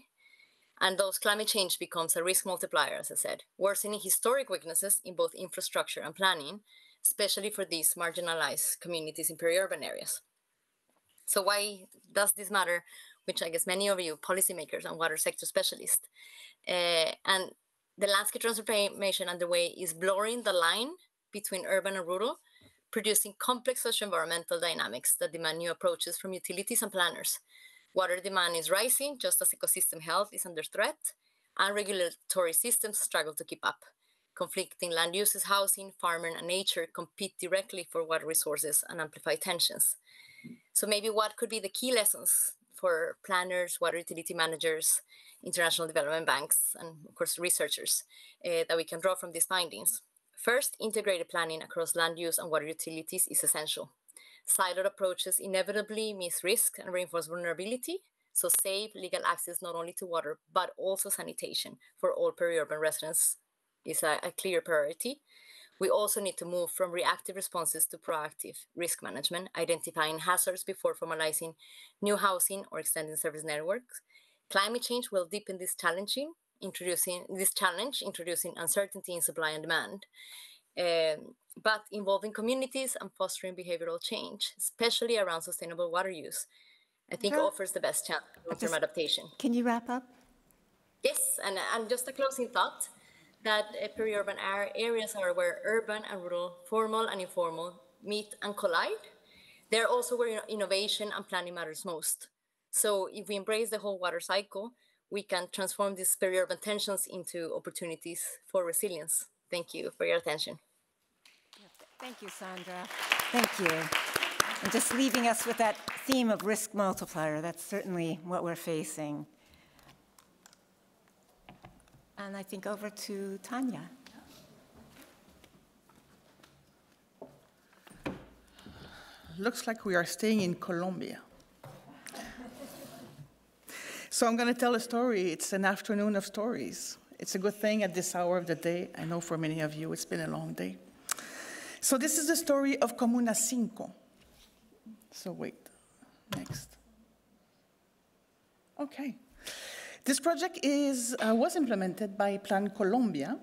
And thus climate change becomes a risk multiplier, as I said, worsening historic weaknesses in both infrastructure and planning, especially for these marginalized communities in peri-urban areas. So why does this matter? Which I guess many of you, policymakers and water sector specialists, and the landscape transformation underway is blurring the line between urban and rural, producing complex socio-environmental dynamics that demand new approaches from utilities and planners. Water demand is rising just as ecosystem health is under threat, and regulatory systems struggle to keep up. Conflicting land uses, housing, farming, and nature compete directly for water resources and amplify tensions. So maybe what could be the key lessons for planners, water utility managers, international development banks, and of course researchers that we can draw from these findings? First, integrated planning across land use and water utilities is essential. Siloed approaches inevitably miss risk and reinforce vulnerability, so safe legal access not only to water, but also sanitation for all peri-urban residents is a clear priority. We also need to move from reactive responses to proactive risk management, identifying hazards before formalizing new housing or extending service networks. Climate change will deepen this challenge, introducing uncertainty in supply and demand, but involving communities and fostering behavioral change, especially around sustainable water use, I think offers the best chance of long-term adaptation. Can you wrap up? Yes, and just a closing thought, that peri-urban areas are where urban and rural, formal and informal meet and collide. They're also where innovation and planning matters most. So if we embrace the whole water cycle, we can transform these peri-urban tensions into opportunities for resilience. Thank you for your attention. Thank you, Sandra. Thank you. And just leaving us with that theme of risk multiplier, that's certainly what we're facing. And I think over to Tanya. Looks like we are staying in Colombia. So I'm going to tell a story. It's an afternoon of stories. It's a good thing at this hour of the day. I know for many of you it's been a long day. So this is the story of Comuna 5. So wait, next. Okay. This project was implemented by Plan Colombia.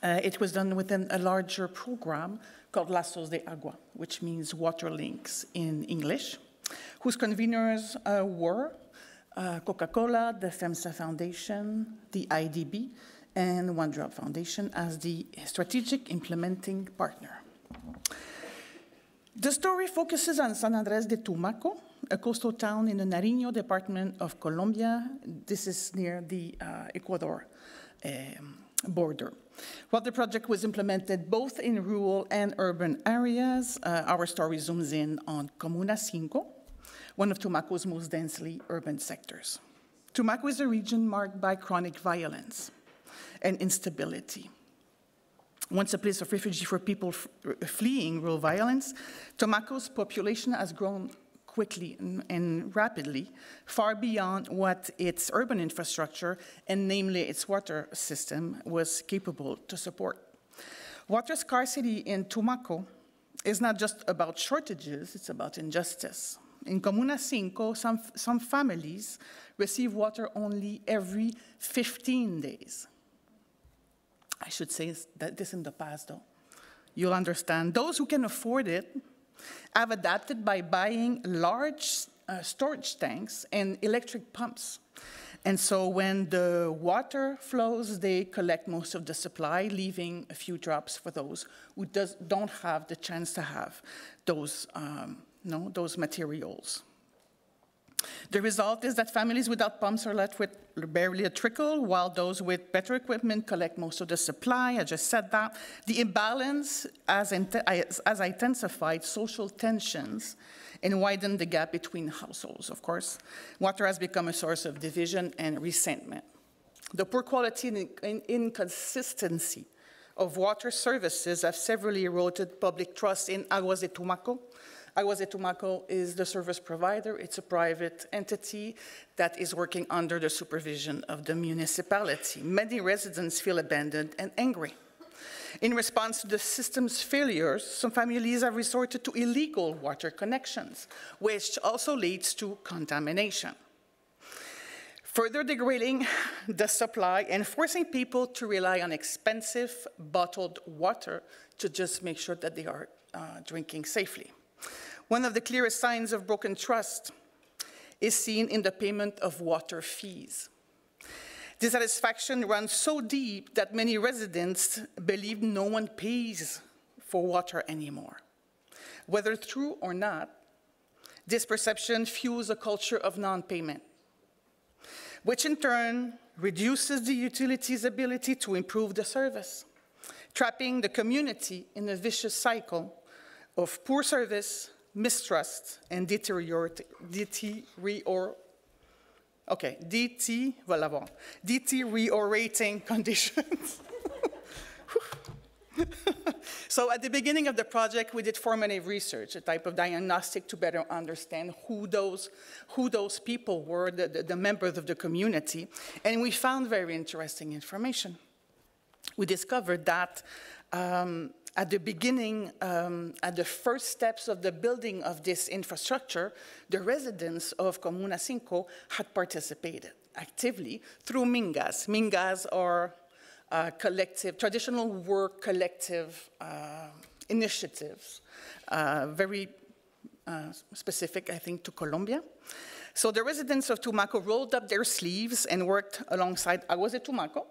It was done within a larger program called Lazos de Agua, which means water links in English, whose conveners were Coca-Cola, the FEMSA Foundation, the IDB, and One Drop Foundation as the strategic implementing partner. The story focuses on San Andrés de Tumaco, a coastal town in the Nariño department of Colombia. This is near the Ecuador border. While the project was implemented both in rural and urban areas, our story zooms in on Comuna 5, one of Tumaco's most densely urban sectors. Tumaco is a region marked by chronic violence and instability. Once a place of refuge for people fleeing rural violence, Tumaco's population has grown quickly and rapidly, far beyond what its urban infrastructure, and namely its water system, was capable to support. Water scarcity in Tumaco is not just about shortages, it's about injustice. In Comuna 5, some families receive water only every 15 days. I should say that this in the past, though. You'll understand. Those who can afford it have adapted by buying large storage tanks and electric pumps. And so when the water flows, they collect most of the supply, leaving a few drops for those who don't have the chance to have those, those materials. The result is that families without pumps are left with barely a trickle, while those with better equipment collect most of the supply. I just said that. The imbalance has intensified social tensions and widened the gap between households, of course. Water has become a source of division and resentment. The poor quality and inconsistency of water services have severely eroded public trust in Aguas de Tumaco. Aguas de Tumaco is the service provider. It's a private entity that is working under the supervision of the municipality. Many residents feel abandoned and angry. In response to the system's failures, some families have resorted to illegal water connections, which also leads to contamination, further degrading the supply and forcing people to rely on expensive bottled water to just make sure that they are drinking safely. One of the clearest signs of broken trust is seen in the payment of water fees. Dissatisfaction runs so deep that many residents believe no one pays for water anymore. Whether true or not, this perception fuels a culture of non-payment, which in turn reduces the utility's ability to improve the service, trapping the community in a vicious cycle of poor service, mistrust, and deteriorating conditions. So at the beginning of the project, we did formative research, a type of diagnostic to better understand who those people were, the members of the community, and we found very interesting information. We discovered that at the beginning, at the first steps of the building of this infrastructure, the residents of Comuna 5 had participated actively through Mingas. Mingas are collective, traditional work collective initiatives, very specific, I think, to Colombia. So the residents of Tumaco rolled up their sleeves and worked alongside Aguas de Tumaco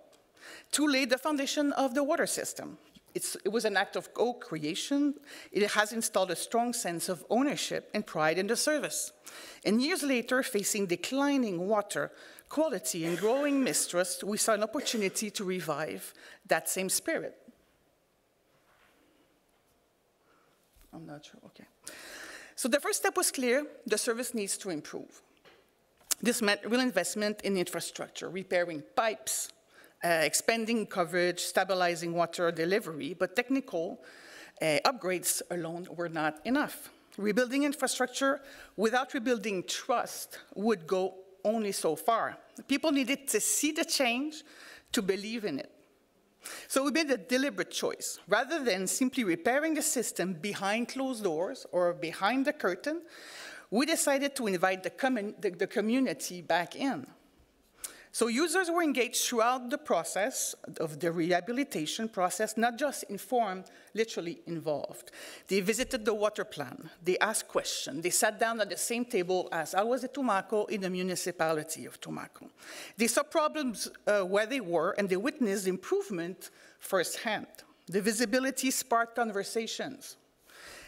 to lay the foundation of the water system. It was an act of co-creation. It has installed a strong sense of ownership and pride in the service. And years later, facing declining water quality and growing mistrust, we saw an opportunity to revive that same spirit. I'm not sure, okay. So the first step was clear: the service needs to improve. This meant real investment in infrastructure, repairing pipes, expanding coverage, stabilizing water delivery, but technical upgrades alone were not enough. Rebuilding infrastructure without rebuilding trust would go only so far. People needed to see the change to believe in it. So we made a deliberate choice. Rather than simply repairing the system behind closed doors or behind the curtain, we decided to invite the community back in. So users were engaged throughout the process of the rehabilitation process, not just informed, literally involved. They visited the water plant, they asked questions, they sat down at the same table as Aguas de Tumaco in the municipality of Tumaco. They saw problems where they were, and they witnessed improvement firsthand. The visibility sparked conversations.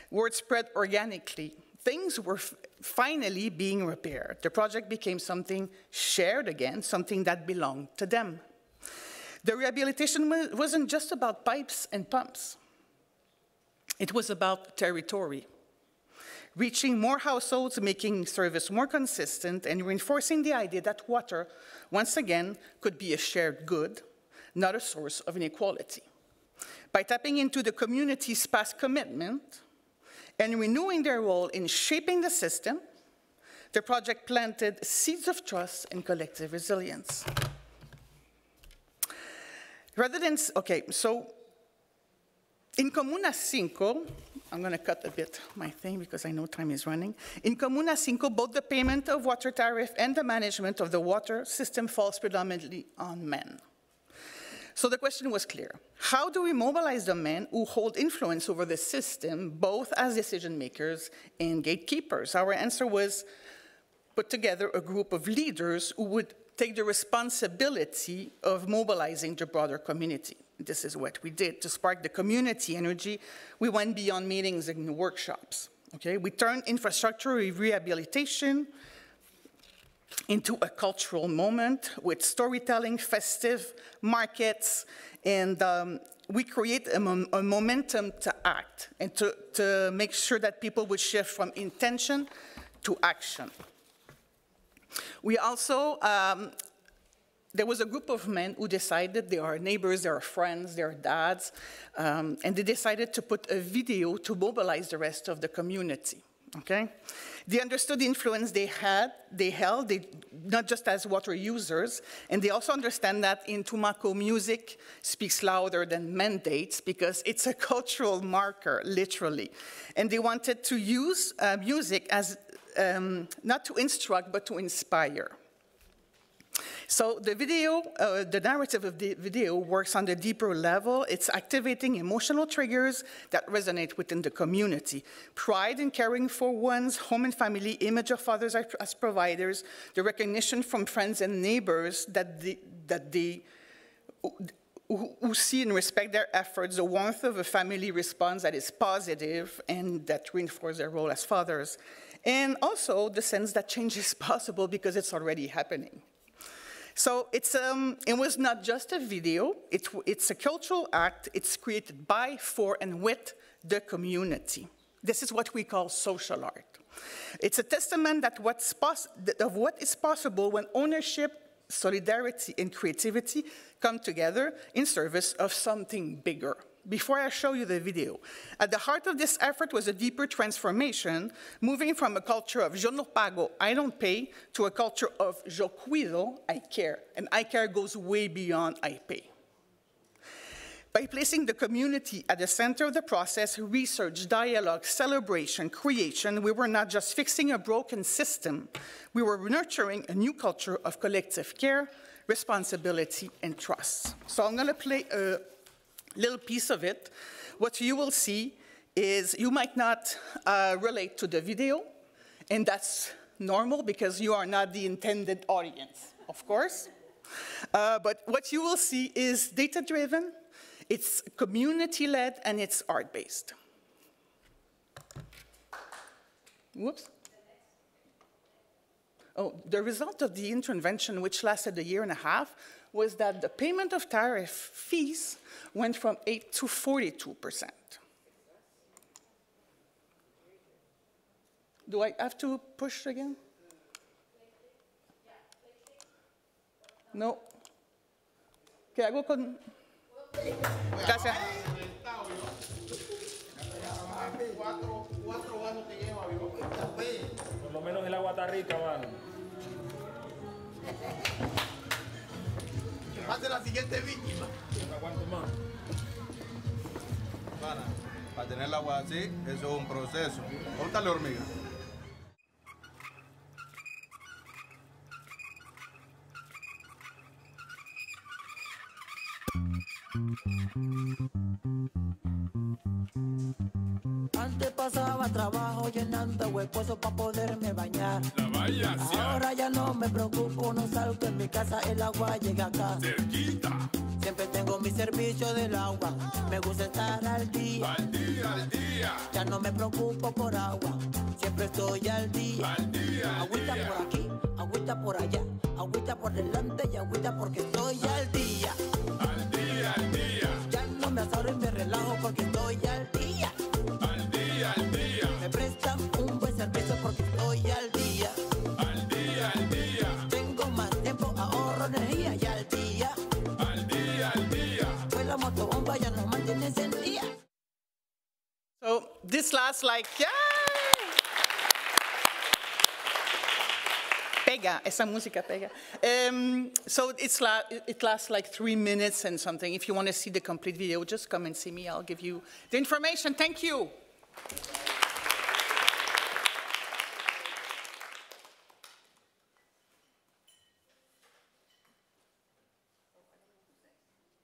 Word spread organically. Things were finally being repaired. The project became something shared again, something that belonged to them. The rehabilitation wasn't just about pipes and pumps. It was about territory, reaching more households, making service more consistent, and reinforcing the idea that water, once again, could be a shared good, not a source of inequality. By tapping into the community's past commitment and renewing their role in shaping the system, the project planted seeds of trust and collective resilience. So in Comuna 5, I'm going to cut a bit my thing because I know time is running. In Comuna 5, both the payment of water tariff and the management of the water system falls predominantly on men. So the question was clear. How do we mobilize the men who hold influence over the system, both as decision makers and gatekeepers? Our answer was put together a group of leaders who would take the responsibility of mobilizing the broader community. This is what we did. To spark the community energy, we went beyond meetings and workshops. Okay? We turned infrastructure rehabilitation into a cultural moment with storytelling, festive markets, and we create a momentum to act and to make sure that people would shift from intention to action. We also, there was a group of men who decided, they are neighbors, they are friends, they are dads, and they decided to put a video to mobilize the rest of the community. Okay? They understood the influence they held, not just as water users, and they also understand that in Tumaco, music speaks louder than mandates because it's a cultural marker, literally. And they wanted to use music as, not to instruct, but to inspire. So the video, the narrative of the video works on the deeper level. It's activating emotional triggers that resonate within the community. Pride in caring for one's home and family, image of fathers as providers, the recognition from friends and neighbors who see and respect their efforts, the warmth of a family response that is positive and that reinforces their role as fathers. And also the sense that change is possible because it's already happening. So it was not just a video, it's a cultural act, it's created by, for, and with the community. This is what we call social art. It's a testament that of what is possible when ownership, solidarity, and creativity come together in service of something bigger. Before I show you the video, at the heart of this effort was a deeper transformation, moving from a culture of yo no pago, I don't pay, to a culture of yo cuido, I care. And I care goes way beyond I pay. By placing the community at the center of the process, research, dialogue, celebration, creation, we were not just fixing a broken system, we were nurturing a new culture of collective care, responsibility, and trust. So I'm gonna play a little piece of it. What you will see is you might not relate to the video, and that's normal because you are not the intended audience, of course. But what you will see is data-driven, it's community-led, and it's art-based. Whoops. Oh, the result of the intervention, which lasted a year and a half, was that the payment of tariff fees went from 8% to 42%. Do I have to push again? No. ¿Qué hago con...? Gracias. Por lo menos el agua está rica, mano. Pase la siguiente víctima. ¿Cuánto más? Para tener el agua así, eso es un proceso. Córtale hormiga. Antes pasaba trabajo llenando huecos para poderme bañar. Ahora ya no me preocupo, no salgo en mi casa, el agua llega acá. Cerquita. Siempre tengo mi servicio del agua, me gusta estar al día. Al día, al día. Ya no me preocupo por agua, siempre estoy al día. Al día, al agüita día. Por aquí, agüita por allá, agüita por delante y agüita porque estoy al día. Al día, al día. Ya no me azoro y me relajo porque estoy al día. Al día, al día. Me prestan un buen servicio porque estoy al día. Al día, al día. Tengo más tiempo, ahorro energía y al día. Al día, al día. Pues la motobomba ya nos mantiene encendida. So this lasts like, yay! Pega, esa música pega. So it lasts like 3 minutes and something. If you want to see the complete video, just come and see me. I'll give you the information. Thank you.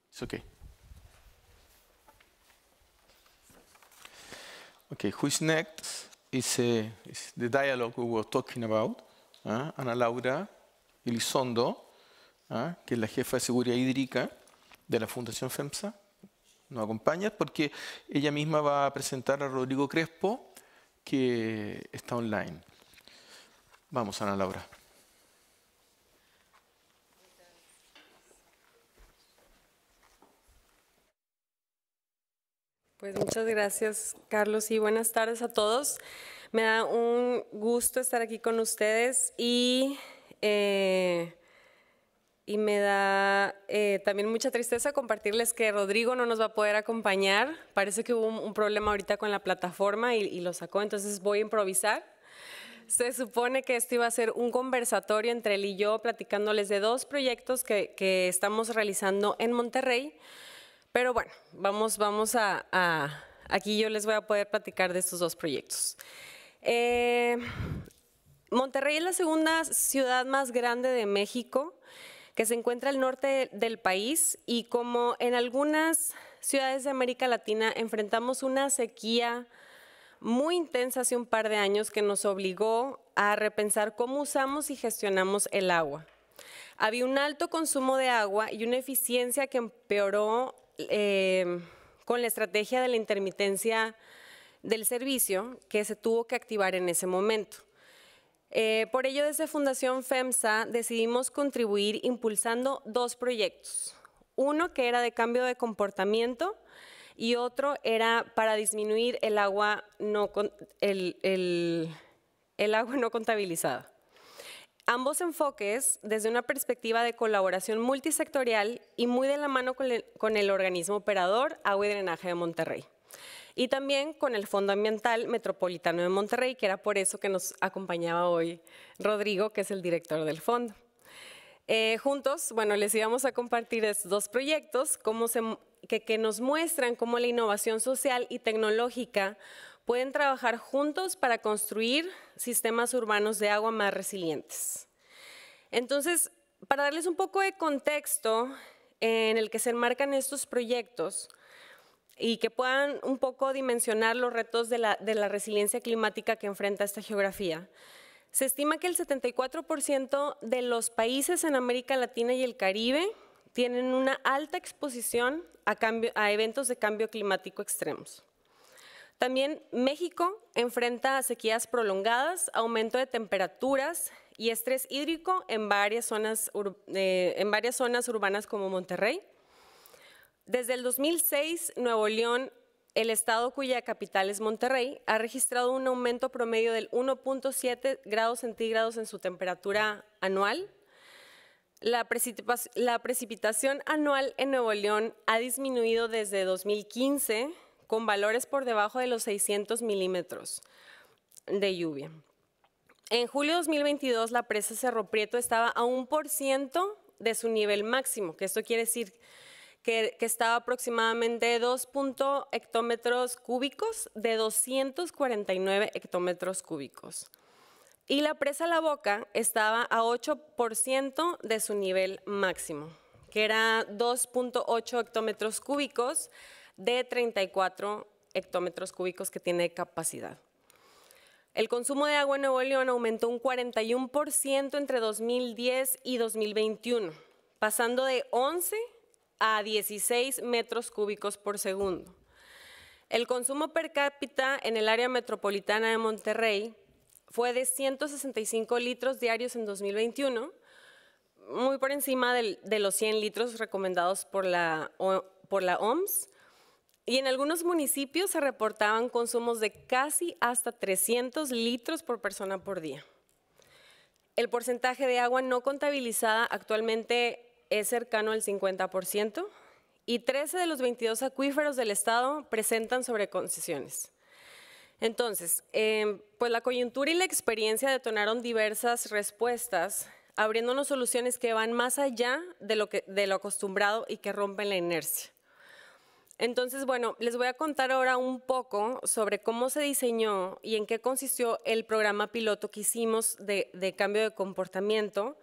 It's okay. Okay, who's next is the dialogue we were talking about. Ana Laura Elizondo, que es la jefa de seguridad hídrica de la Fundación FEMSA, nos acompaña porque ella misma va a presentar a Rodrigo Crespo, que está online. Vamos, Ana Laura. Pues muchas gracias, Carlos, y buenas tardes a todos. Me da un gusto estar aquí con ustedes y me da también mucha tristeza compartirles que Rodrigo no nos va a poder acompañar. Parece que hubo un problema ahorita con la plataforma y lo sacó, entonces voy a improvisar. Se supone que esto iba a ser un conversatorio entre él y yo, platicándoles de dos proyectos que estamos realizando en Monterrey. Pero bueno, vamos a aquí yo les voy a poder platicar de estos dos proyectos. Monterrey es la segunda ciudad más grande de México, que se encuentra al norte del país, y como en algunas ciudades de América Latina enfrentamos una sequía muy intensa hace un par de años que nos obligó a repensar cómo usamos y gestionamos el agua. Había un alto consumo de agua y una eficiencia que empeoró con la estrategia de la intermitencia del servicio que se tuvo que activar en ese momento. Por ello, desde Fundación FEMSA decidimos contribuir impulsando dos proyectos. Uno que era de cambio de comportamiento y otro era para disminuir el agua no contabilizada. Ambos enfoques desde una perspectiva de colaboración multisectorial y muy de la mano con el organismo operador Agua y Drenaje de Monterrey. Y también con el Fondo Ambiental Metropolitano de Monterrey, que era por eso que nos acompañaba hoy Rodrigo, que es el director del fondo. Juntos, bueno, les íbamos a compartir estos dos proyectos que nos muestran cómo la innovación social y tecnológica pueden trabajar juntos para construir sistemas urbanos de agua más resilientes. Entonces, para darles un poco de contexto en el que se enmarcan estos proyectos y que puedan un poco dimensionar los retos de la resiliencia climática que enfrenta esta geografía, se estima que el 74% de los países en América Latina y el Caribe tienen una alta exposición a eventos de cambio climático extremos. También México enfrenta sequías prolongadas, aumento de temperaturas y estrés hídrico en varias zonas urbanas como Monterrey. Desde el 2006, Nuevo León, el estado cuya capital es Monterrey, ha registrado un aumento promedio del 1.7 grados centígrados en su temperatura anual. La precipitación anual en Nuevo León ha disminuido desde 2015, con valores por debajo de los 600 milímetros de lluvia. En julio de 2022, la presa Cerro Prieto estaba a 1% de su nivel máximo, que esto quiere decir que estaba aproximadamente 2 hectómetros cúbicos de 249 hectómetros cúbicos. Y la presa La Boca estaba a 8% de su nivel máximo, que era 2.8 hectómetros cúbicos de 34 hectómetros cúbicos que tiene capacidad. El consumo de agua en Nuevo León aumentó un 41% entre 2010 y 2021, pasando de 11 a 16 metros cúbicos por segundo. El consumo per cápita en el área metropolitana de Monterrey fue de 165 litros diarios en 2021, muy por encima de los 100 litros recomendados por la OMS, y en algunos municipios se reportaban consumos de casi hasta 300 litros por persona por día. El porcentaje de agua no contabilizada actualmente es cercano al 50% y 13 de los 22 acuíferos del estado presentan sobreconcesiones. Entonces, pues la coyuntura y la experiencia detonaron diversas respuestas, abriéndonos soluciones que van más allá de lo acostumbrado y que rompen la inercia. Entonces, bueno, les voy a contar ahora un poco sobre cómo se diseñó y en qué consistió el programa piloto que hicimos de cambio de comportamiento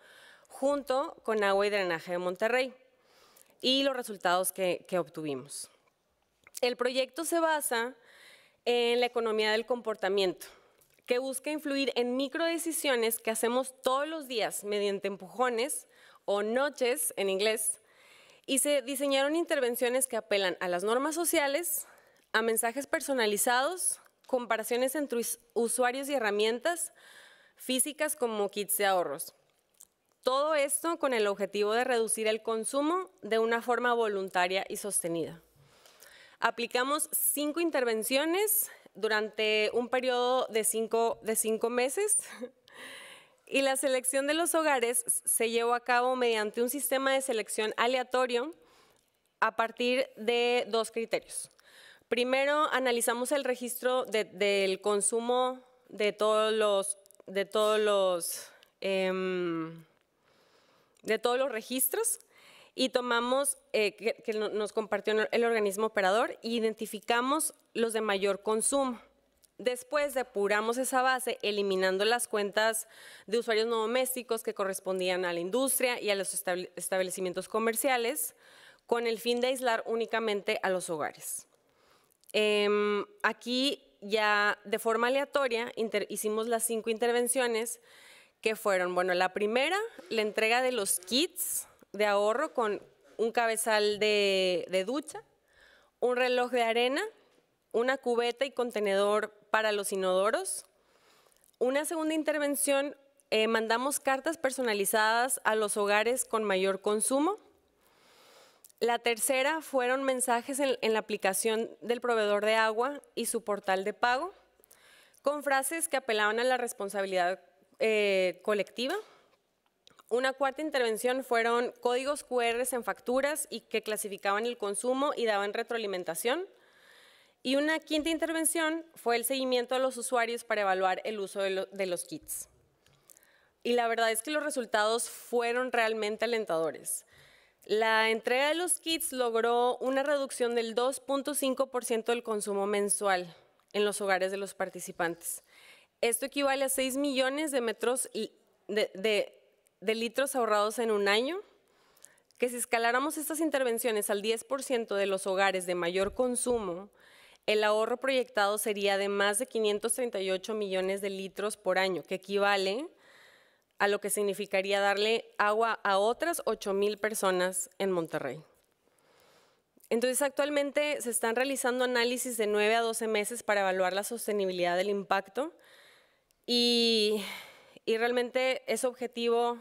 junto con Agua y Drenaje de Monterrey y los resultados que obtuvimos. El proyecto se basa en la economía del comportamiento, que busca influir en microdecisiones que hacemos todos los días mediante empujones o nudges en inglés, y se diseñaron intervenciones que apelan a las normas sociales, a mensajes personalizados, comparaciones entre usuarios y herramientas físicas como kits de ahorros. Todo esto con el objetivo de reducir el consumo de una forma voluntaria y sostenida. Aplicamos 5 intervenciones durante un periodo de 5 meses y la selección de los hogares se llevó a cabo mediante un sistema de selección aleatorio a partir de 2 criterios. Primero, analizamos el registro del consumo de todos los registros y tomamos, que nos compartió el organismo operador, e identificamos los de mayor consumo. Después depuramos esa base eliminando las cuentas de usuarios no domésticos que correspondían a la industria y a los establecimientos comerciales, con el fin de aislar únicamente a los hogares. Aquí ya de forma aleatoria hicimos las 5 intervenciones que fueron, bueno, la primera, la entrega de los kits de ahorro con un cabezal de ducha, un reloj de arena, una cubeta y contenedor para los inodoros. Una segunda intervención, mandamos cartas personalizadas a los hogares con mayor consumo. La tercera fueron mensajes en la aplicación del proveedor de agua y su portal de pago, con frases que apelaban a la responsabilidad colectiva. Una cuarta intervención fueron códigos QR en facturas y que clasificaban el consumo y daban retroalimentación. Y una quinta intervención fue el seguimiento a los usuarios para evaluar el uso de los kits. Y la verdad es que los resultados fueron realmente alentadores. La entrega de los kits logró una reducción del 2.5% del consumo mensual en los hogares de los participantes. Esto equivale a 6 millones de metros de litros ahorrados en un año, que si escaláramos estas intervenciones al 10% de los hogares de mayor consumo, el ahorro proyectado sería de más de 538 millones de litros por año, que equivale a lo que significaría darle agua a otras 8,000 personas en Monterrey. Entonces, actualmente se están realizando análisis de 9 a 12 meses para evaluar la sostenibilidad del impacto y realmente ese objetivo,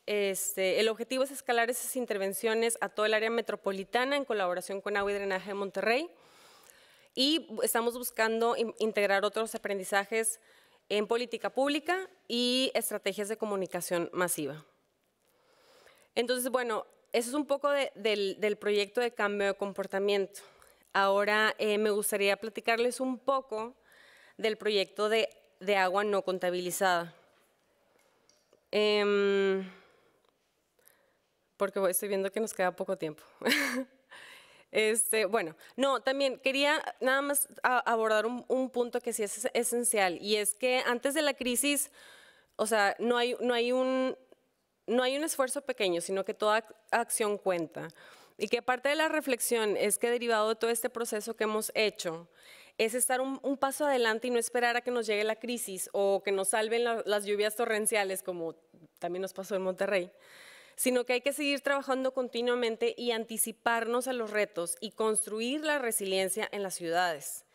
el objetivo es escalar esas intervenciones a todo el área metropolitana en colaboración con Agua y Drenaje de Monterrey y estamos buscando integrar otros aprendizajes en política pública y estrategias de comunicación masiva. Entonces, bueno, eso es un poco del proyecto de cambio de comportamiento. Ahora me gustaría platicarles un poco del proyecto de agua no contabilizada. Porque estoy viendo que nos queda poco tiempo. Bueno, no, también quería nada más abordar un punto que sí es esencial, y es que antes de la crisis, o sea, no hay un esfuerzo pequeño, sino que toda acción cuenta. Y que parte de la reflexión es que derivado de todo este proceso que hemos hecho, es estar un paso adelante y no esperar a que nos llegue la crisis o que nos salven las lluvias torrenciales, como también nos pasó en Monterrey, sino que hay que seguir trabajando continuamente y anticiparnos a los retos y construir la resiliencia en las ciudades.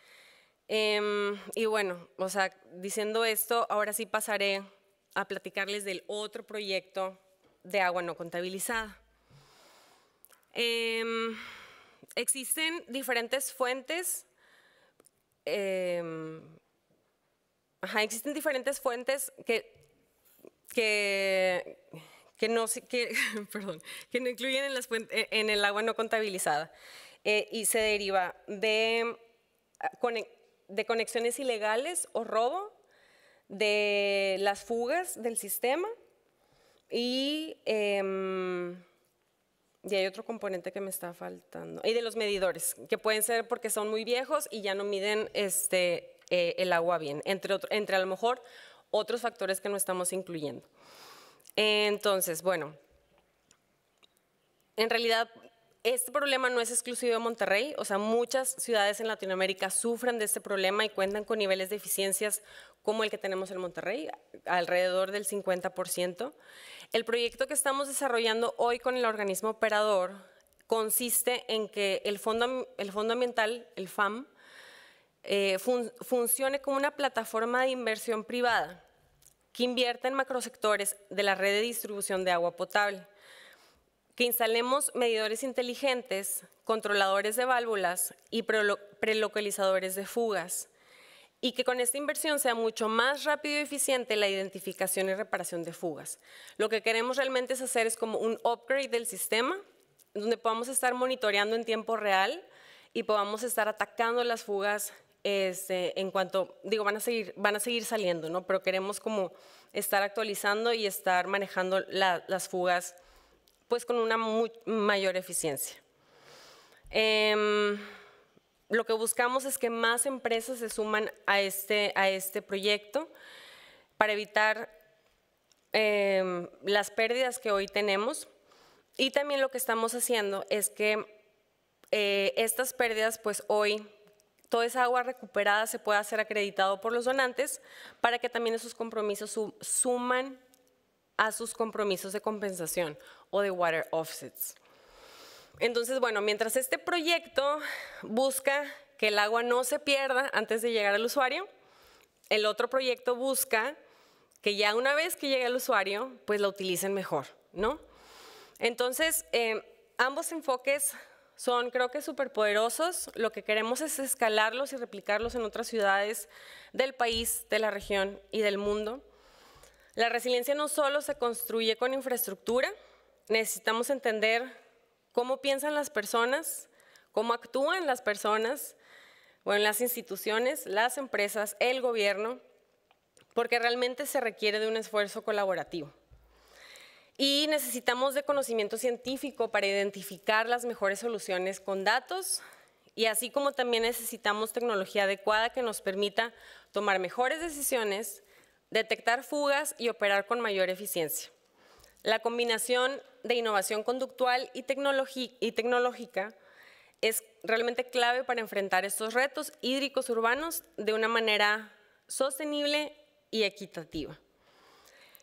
Y bueno, o sea, diciendo esto, ahora sí pasaré a platicarles del otro proyecto de agua no contabilizada. Existen diferentes fuentes. Existen diferentes fuentes que no incluyen en el agua no contabilizada y se deriva de conexiones ilegales o robo, de las fugas del sistema y hay otro componente que me está faltando, y de los medidores, que pueden ser porque son muy viejos y ya no miden el agua bien, entre a lo mejor otros factores que no estamos incluyendo. Entonces, bueno, en realidad este problema no es exclusivo de Monterrey, o sea, muchas ciudades en Latinoamérica sufren de este problema y cuentan con niveles de eficiencias como el que tenemos en Monterrey, alrededor del 50%. El proyecto que estamos desarrollando hoy con el organismo operador consiste en que el Fondo Ambiental, el FAM, funcione como una plataforma de inversión privada que invierta en macrosectores de la red de distribución de agua potable, que instalemos medidores inteligentes, controladores de válvulas y prelocalizadores de fugas, y que con esta inversión sea mucho más rápido y eficiente la identificación y reparación de fugas. Lo que queremos realmente es hacer es como un upgrade del sistema, donde podamos estar monitoreando en tiempo real y podamos estar atacando las fugas en cuanto, digo, van a seguir saliendo, ¿no? Pero queremos como estar actualizando y estar manejando las fugas pues con una mayor eficiencia. Lo que buscamos es que más empresas se suman a este proyecto para evitar las pérdidas que hoy tenemos, y también lo que estamos haciendo es que estas pérdidas, pues hoy, toda esa agua recuperada se pueda ser acreditado por los donantes para que también esos compromisos suman a sus compromisos de compensación o de water offsets. Entonces, bueno, mientras este proyecto busca que el agua no se pierda antes de llegar al usuario, el otro proyecto busca que ya una vez que llegue al usuario, pues la utilicen mejor, ¿no? Entonces, ambos enfoques son, creo que, súper poderosos. Lo que queremos es escalarlos y replicarlos en otras ciudades del país, de la región y del mundo. La resiliencia no solo se construye con infraestructura, necesitamos entender cómo piensan las personas, cómo actúan las personas, bueno, las instituciones, las empresas, el gobierno, porque realmente se requiere de un esfuerzo colaborativo. Y necesitamos de conocimiento científico para identificar las mejores soluciones con datos, y así como también necesitamos tecnología adecuada que nos permita tomar mejores decisiones, detectar fugas y operar con mayor eficiencia. La combinación de innovación conductual y tecnológica es realmente clave para enfrentar estos retos hídricos urbanos de una manera sostenible y equitativa.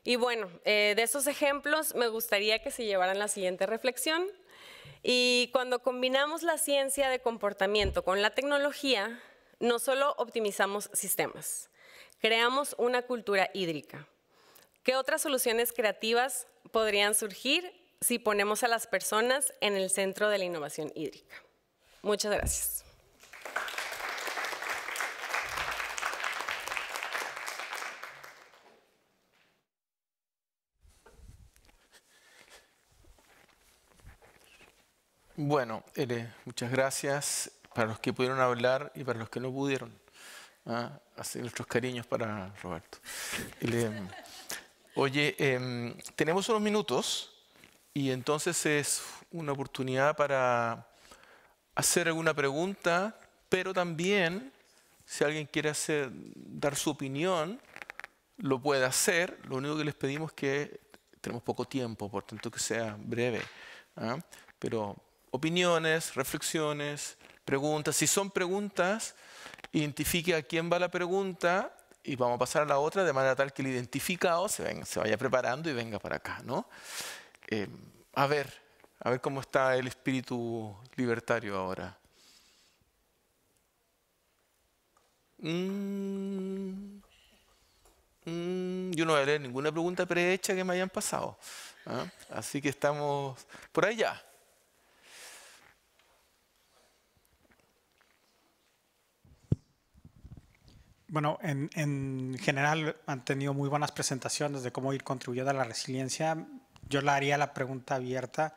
Y bueno, de estos ejemplos me gustaría que se llevaran la siguiente reflexión. Y cuando combinamos la ciencia de comportamiento con la tecnología, no solo optimizamos sistemas, creamos una cultura hídrica. ¿Qué otras soluciones creativas podrían surgir si ponemos a las personas en el centro de la innovación hídrica? Muchas gracias. Bueno, muchas gracias para los que pudieron hablar y para los que no pudieron. Así nuestros cariños para Roberto. Oye, tenemos unos minutos y entonces es una oportunidad para hacer alguna pregunta, pero también si alguien quiere dar su opinión, lo puede hacer. Lo único que les pedimos es que tenemos poco tiempo, por tanto que sea breve. Pero opiniones, reflexiones, preguntas. Si son preguntas, identifique a quién va la pregunta y vamos a pasar a la otra de manera tal que el identificado se vaya preparando y venga para acá, ¿no? A ver cómo está el espíritu libertario ahora. Yo no voy a leer ninguna pregunta prehecha que me hayan pasado. Así que estamos por allá. Bueno, en general han tenido muy buenas presentaciones de cómo ir contribuyendo a la resiliencia. Yo le haría la pregunta abierta.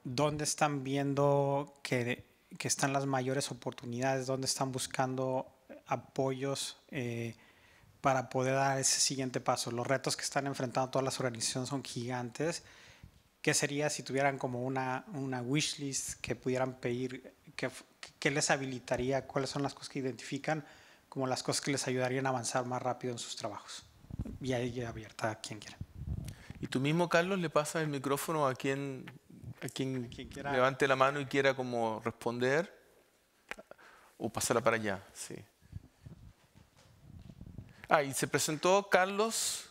¿Dónde están viendo que están las mayores oportunidades? ¿Dónde están buscando apoyos para poder dar ese siguiente paso? Los retos que están enfrentando todas las organizaciones son gigantes. ¿Qué sería si tuvieran como una wish list que pudieran pedir? ¿Qué les habilitaría? ¿Cuáles son las cosas que identifican como las cosas que les ayudarían a avanzar más rápido en sus trabajos? Y ahí abierta a quien quiera. Y tú mismo, Carlos, le pasas el micrófono a quien levante la mano y quiera como responder, o pasarla para allá. Sí. Y se presentó Carlos.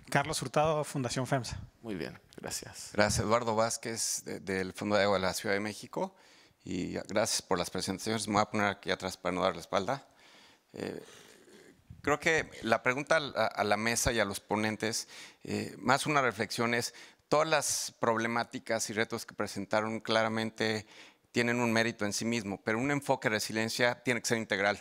Carlos Hurtado, Fundación FEMSA. Muy bien, gracias. Gracias, Eduardo Vázquez, del Fondo de Agua de la Ciudad de México. Y gracias por las presentaciones. Me voy a poner aquí atrás para no dar la espalda. Creo que la pregunta a la mesa y a los ponentes, más una reflexión es, todas las problemáticas y retos que presentaron claramente tienen un mérito en sí mismo, pero un enfoque de resiliencia tiene que ser integral.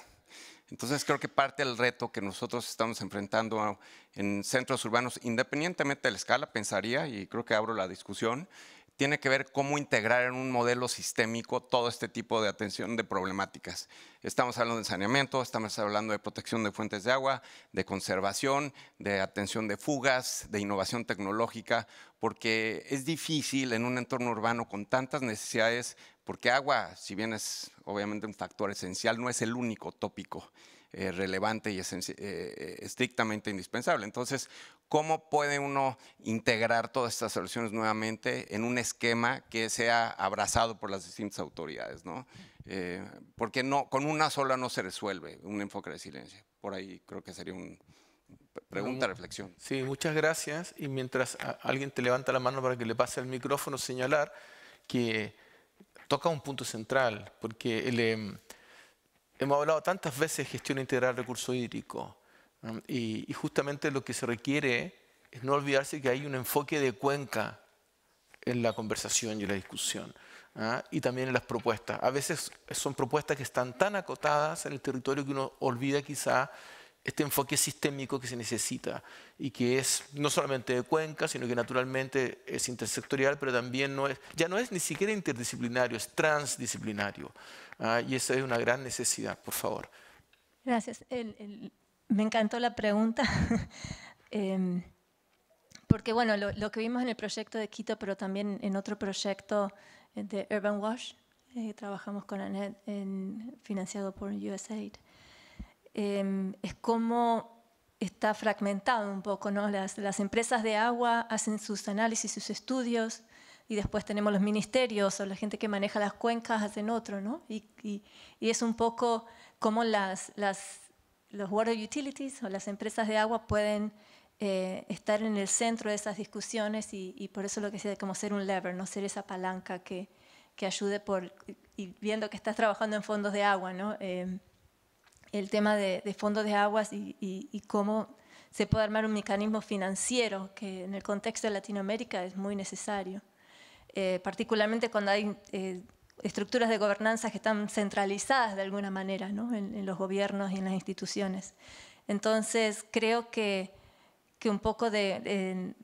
Entonces creo que parte del reto que nosotros estamos enfrentando en centros urbanos, independientemente de la escala, pensaría, y creo que abro la discusión, tiene que ver cómo integrar en un modelo sistémico todo este tipo de atención de problemáticas. Estamos hablando de saneamiento, estamos hablando de protección de fuentes de agua, de conservación, de atención de fugas, de innovación tecnológica, porque es difícil en un entorno urbano con tantas necesidades, porque agua, si bien es obviamente un factor esencial, no es el único tópico relevante y estrictamente indispensable. Entonces, ¿cómo puede uno integrar todas estas soluciones nuevamente en un esquema que sea abrazado por las distintas autoridades, ¿no? Porque no, con una sola no se resuelve un enfoque de resiliencia. Por ahí creo que sería una pregunta, reflexión. Sí, muchas gracias. Y mientras alguien te levanta la mano para que le pase el micrófono, señalar que toca un punto central, porque hemos hablado tantas veces de gestión integral del recurso hídrico, y justamente lo que se requiere es no olvidarse que hay un enfoque de cuenca en la conversación y en la discusión, y también en las propuestas. A veces son propuestas que están tan acotadas en el territorio que uno olvida quizá este enfoque sistémico que se necesita y que es no solamente de cuenca, sino que naturalmente es intersectorial, pero también ya no es ni siquiera interdisciplinario, es transdisciplinario. Y esa es una gran necesidad, por favor. Gracias. Me encantó la pregunta, porque bueno, lo que vimos en el proyecto de Quito, pero también en otro proyecto de Urban Wash, trabajamos con ANET, financiado por USAID, es cómo está fragmentado un poco, ¿no? Las empresas de agua hacen sus análisis, sus estudios, y después tenemos los ministerios o la gente que maneja las cuencas hacen otro, ¿no? Y es un poco cómo los water utilities o las empresas de agua pueden estar en el centro de esas discusiones y por eso lo que decía, como ser un lever, no ser esa palanca que ayude y viendo que estás trabajando en fondos de agua, ¿no? El tema de fondos de aguas y cómo se puede armar un mecanismo financiero que en el contexto de Latinoamérica es muy necesario, particularmente cuando hay estructuras de gobernanza que están centralizadas de alguna manera, ¿no? en los gobiernos y en las instituciones. Entonces creo que un poco de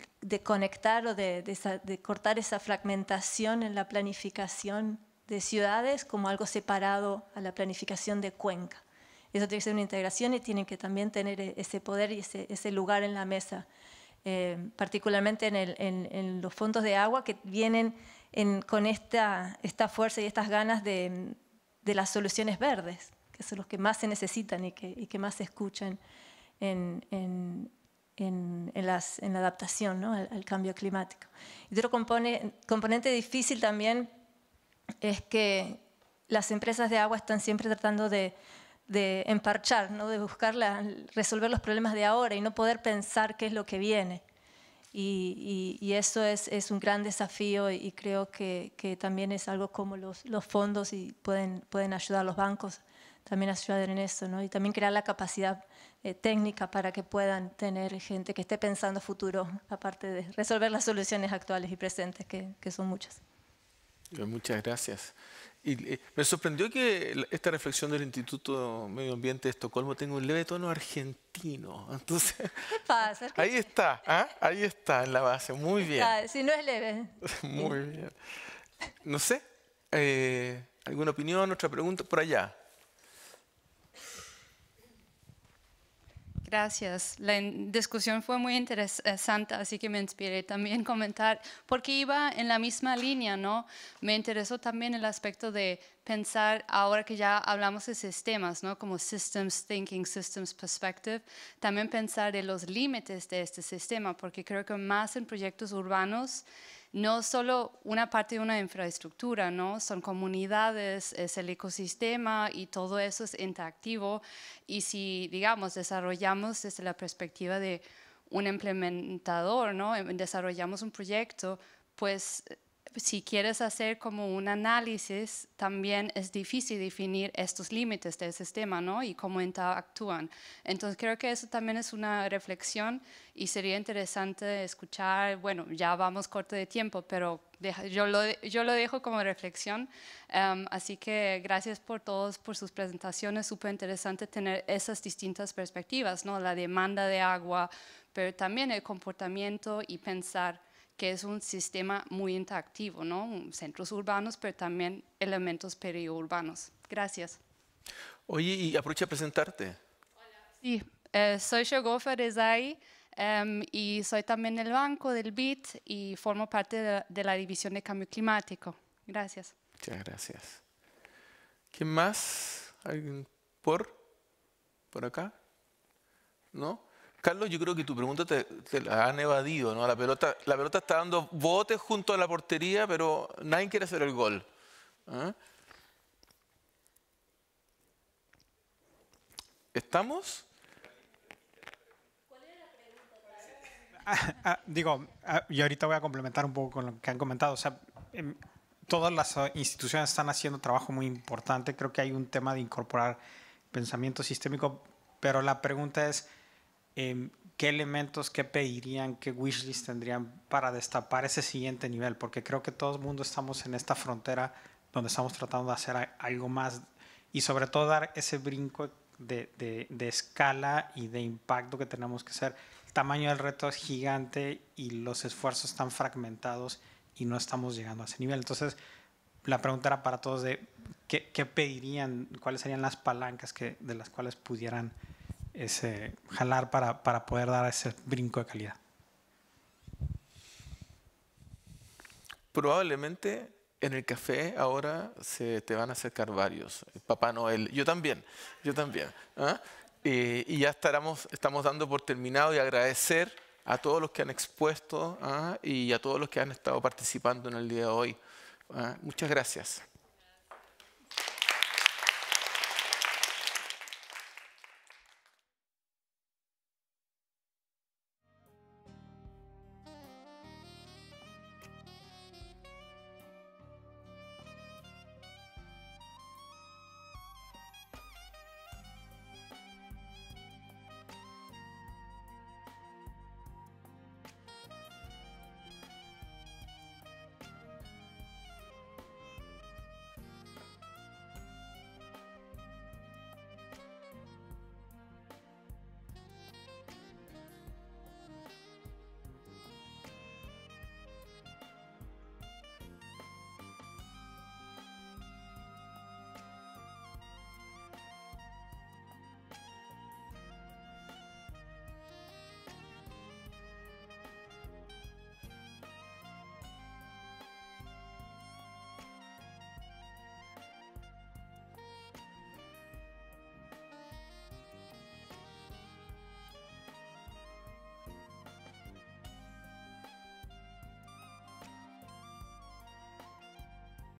conectar o de cortar esa fragmentación en la planificación de ciudades como algo separado a la planificación de cuenca. Eso tiene que ser una integración y tienen que también tener ese poder y ese lugar en la mesa, particularmente en los fondos de agua que vienen con esta fuerza y estas ganas de las soluciones verdes, que son los que más se necesitan y que más se escuchan en la adaptación, ¿no? al cambio climático. Y otro componente difícil también es que las empresas de agua están siempre tratando de emparchar, ¿no? De buscar resolver los problemas de ahora y no poder pensar qué es lo que viene. Y eso es un gran desafío y creo que también es algo como los fondos y pueden ayudar a los bancos también a ayudar en eso, ¿no? Y también crear la capacidad técnica para que puedan tener gente que esté pensando futuro, aparte de resolver las soluciones actuales y presentes, que son muchas. Muchas gracias. Y me sorprendió que esta reflexión del Instituto Medio Ambiente de Estocolmo tenga un leve tono argentino. Entonces, ¿qué pasa? Ahí está, ahí está en la base. Muy bien. Si no es leve. Muy bien. No sé, ¿alguna opinión, otra pregunta? Por allá. Gracias. La discusión fue muy interesante, así que me inspiré también a comentar, porque iba en la misma línea, ¿no? Me interesó también el aspecto de pensar, ahora que ya hablamos de sistemas, ¿no? Como systems thinking, systems perspective, también pensar en los límites de este sistema, porque creo que más en proyectos urbanos, no solo una parte de una infraestructura, ¿no? Son comunidades, es el ecosistema y todo eso es interactivo. Y si, digamos, desarrollamos desde la perspectiva de un implementador, ¿no? Desarrollamos un proyecto, pues si quieres hacer como un análisis, también es difícil definir estos límites del sistema, ¿no? Y cómo interactúan. Entonces creo que eso también es una reflexión y sería interesante escuchar, bueno, ya vamos corto de tiempo, pero yo lo dejo como reflexión. Así que gracias por todos, por sus presentaciones. Súper interesante tener esas distintas perspectivas, ¿no? La demanda de agua, pero también el comportamiento y pensar que es un sistema muy interactivo, ¿no? Centros urbanos, pero también elementos periurbanos. Gracias. Oye, y aprovecha a presentarte. Sí, soy Shogofa Rezai y soy también del banco del BID y formo parte de la División de Cambio Climático. Gracias. Muchas gracias. ¿Quién más? ¿Alguien por acá? ¿No? Carlos, yo creo que tu pregunta te la han evadido, ¿no? La pelota está dando botes junto a la portería, pero nadie quiere hacer el gol. ¿Ah? ¿Estamos? Yo ahorita voy a complementar un poco con lo que han comentado. O sea, todas las instituciones están haciendo trabajo muy importante. Creo que hay un tema de incorporar pensamiento sistémico, pero la pregunta es, ¿qué elementos, qué pedirían, qué wishlist tendrían para destapar ese siguiente nivel? Porque creo que todo el mundo estamos en esta frontera donde estamos tratando de hacer algo más y sobre todo dar ese brinco de escala y de impacto que tenemos que hacer. El tamaño del reto es gigante y los esfuerzos están fragmentados y no estamos llegando a ese nivel. Entonces, la pregunta era para todos de qué pedirían, cuáles serían las palancas de las cuales pudieran jalar para poder dar ese brinco de calidad. Probablemente en el café ahora se te van a acercar varios. Papá Noel, yo también. ¿Ah? Y ya estamos dando por terminado y agradecer a todos los que han expuesto y a todos los que han estado participando en el día de hoy. Muchas gracias.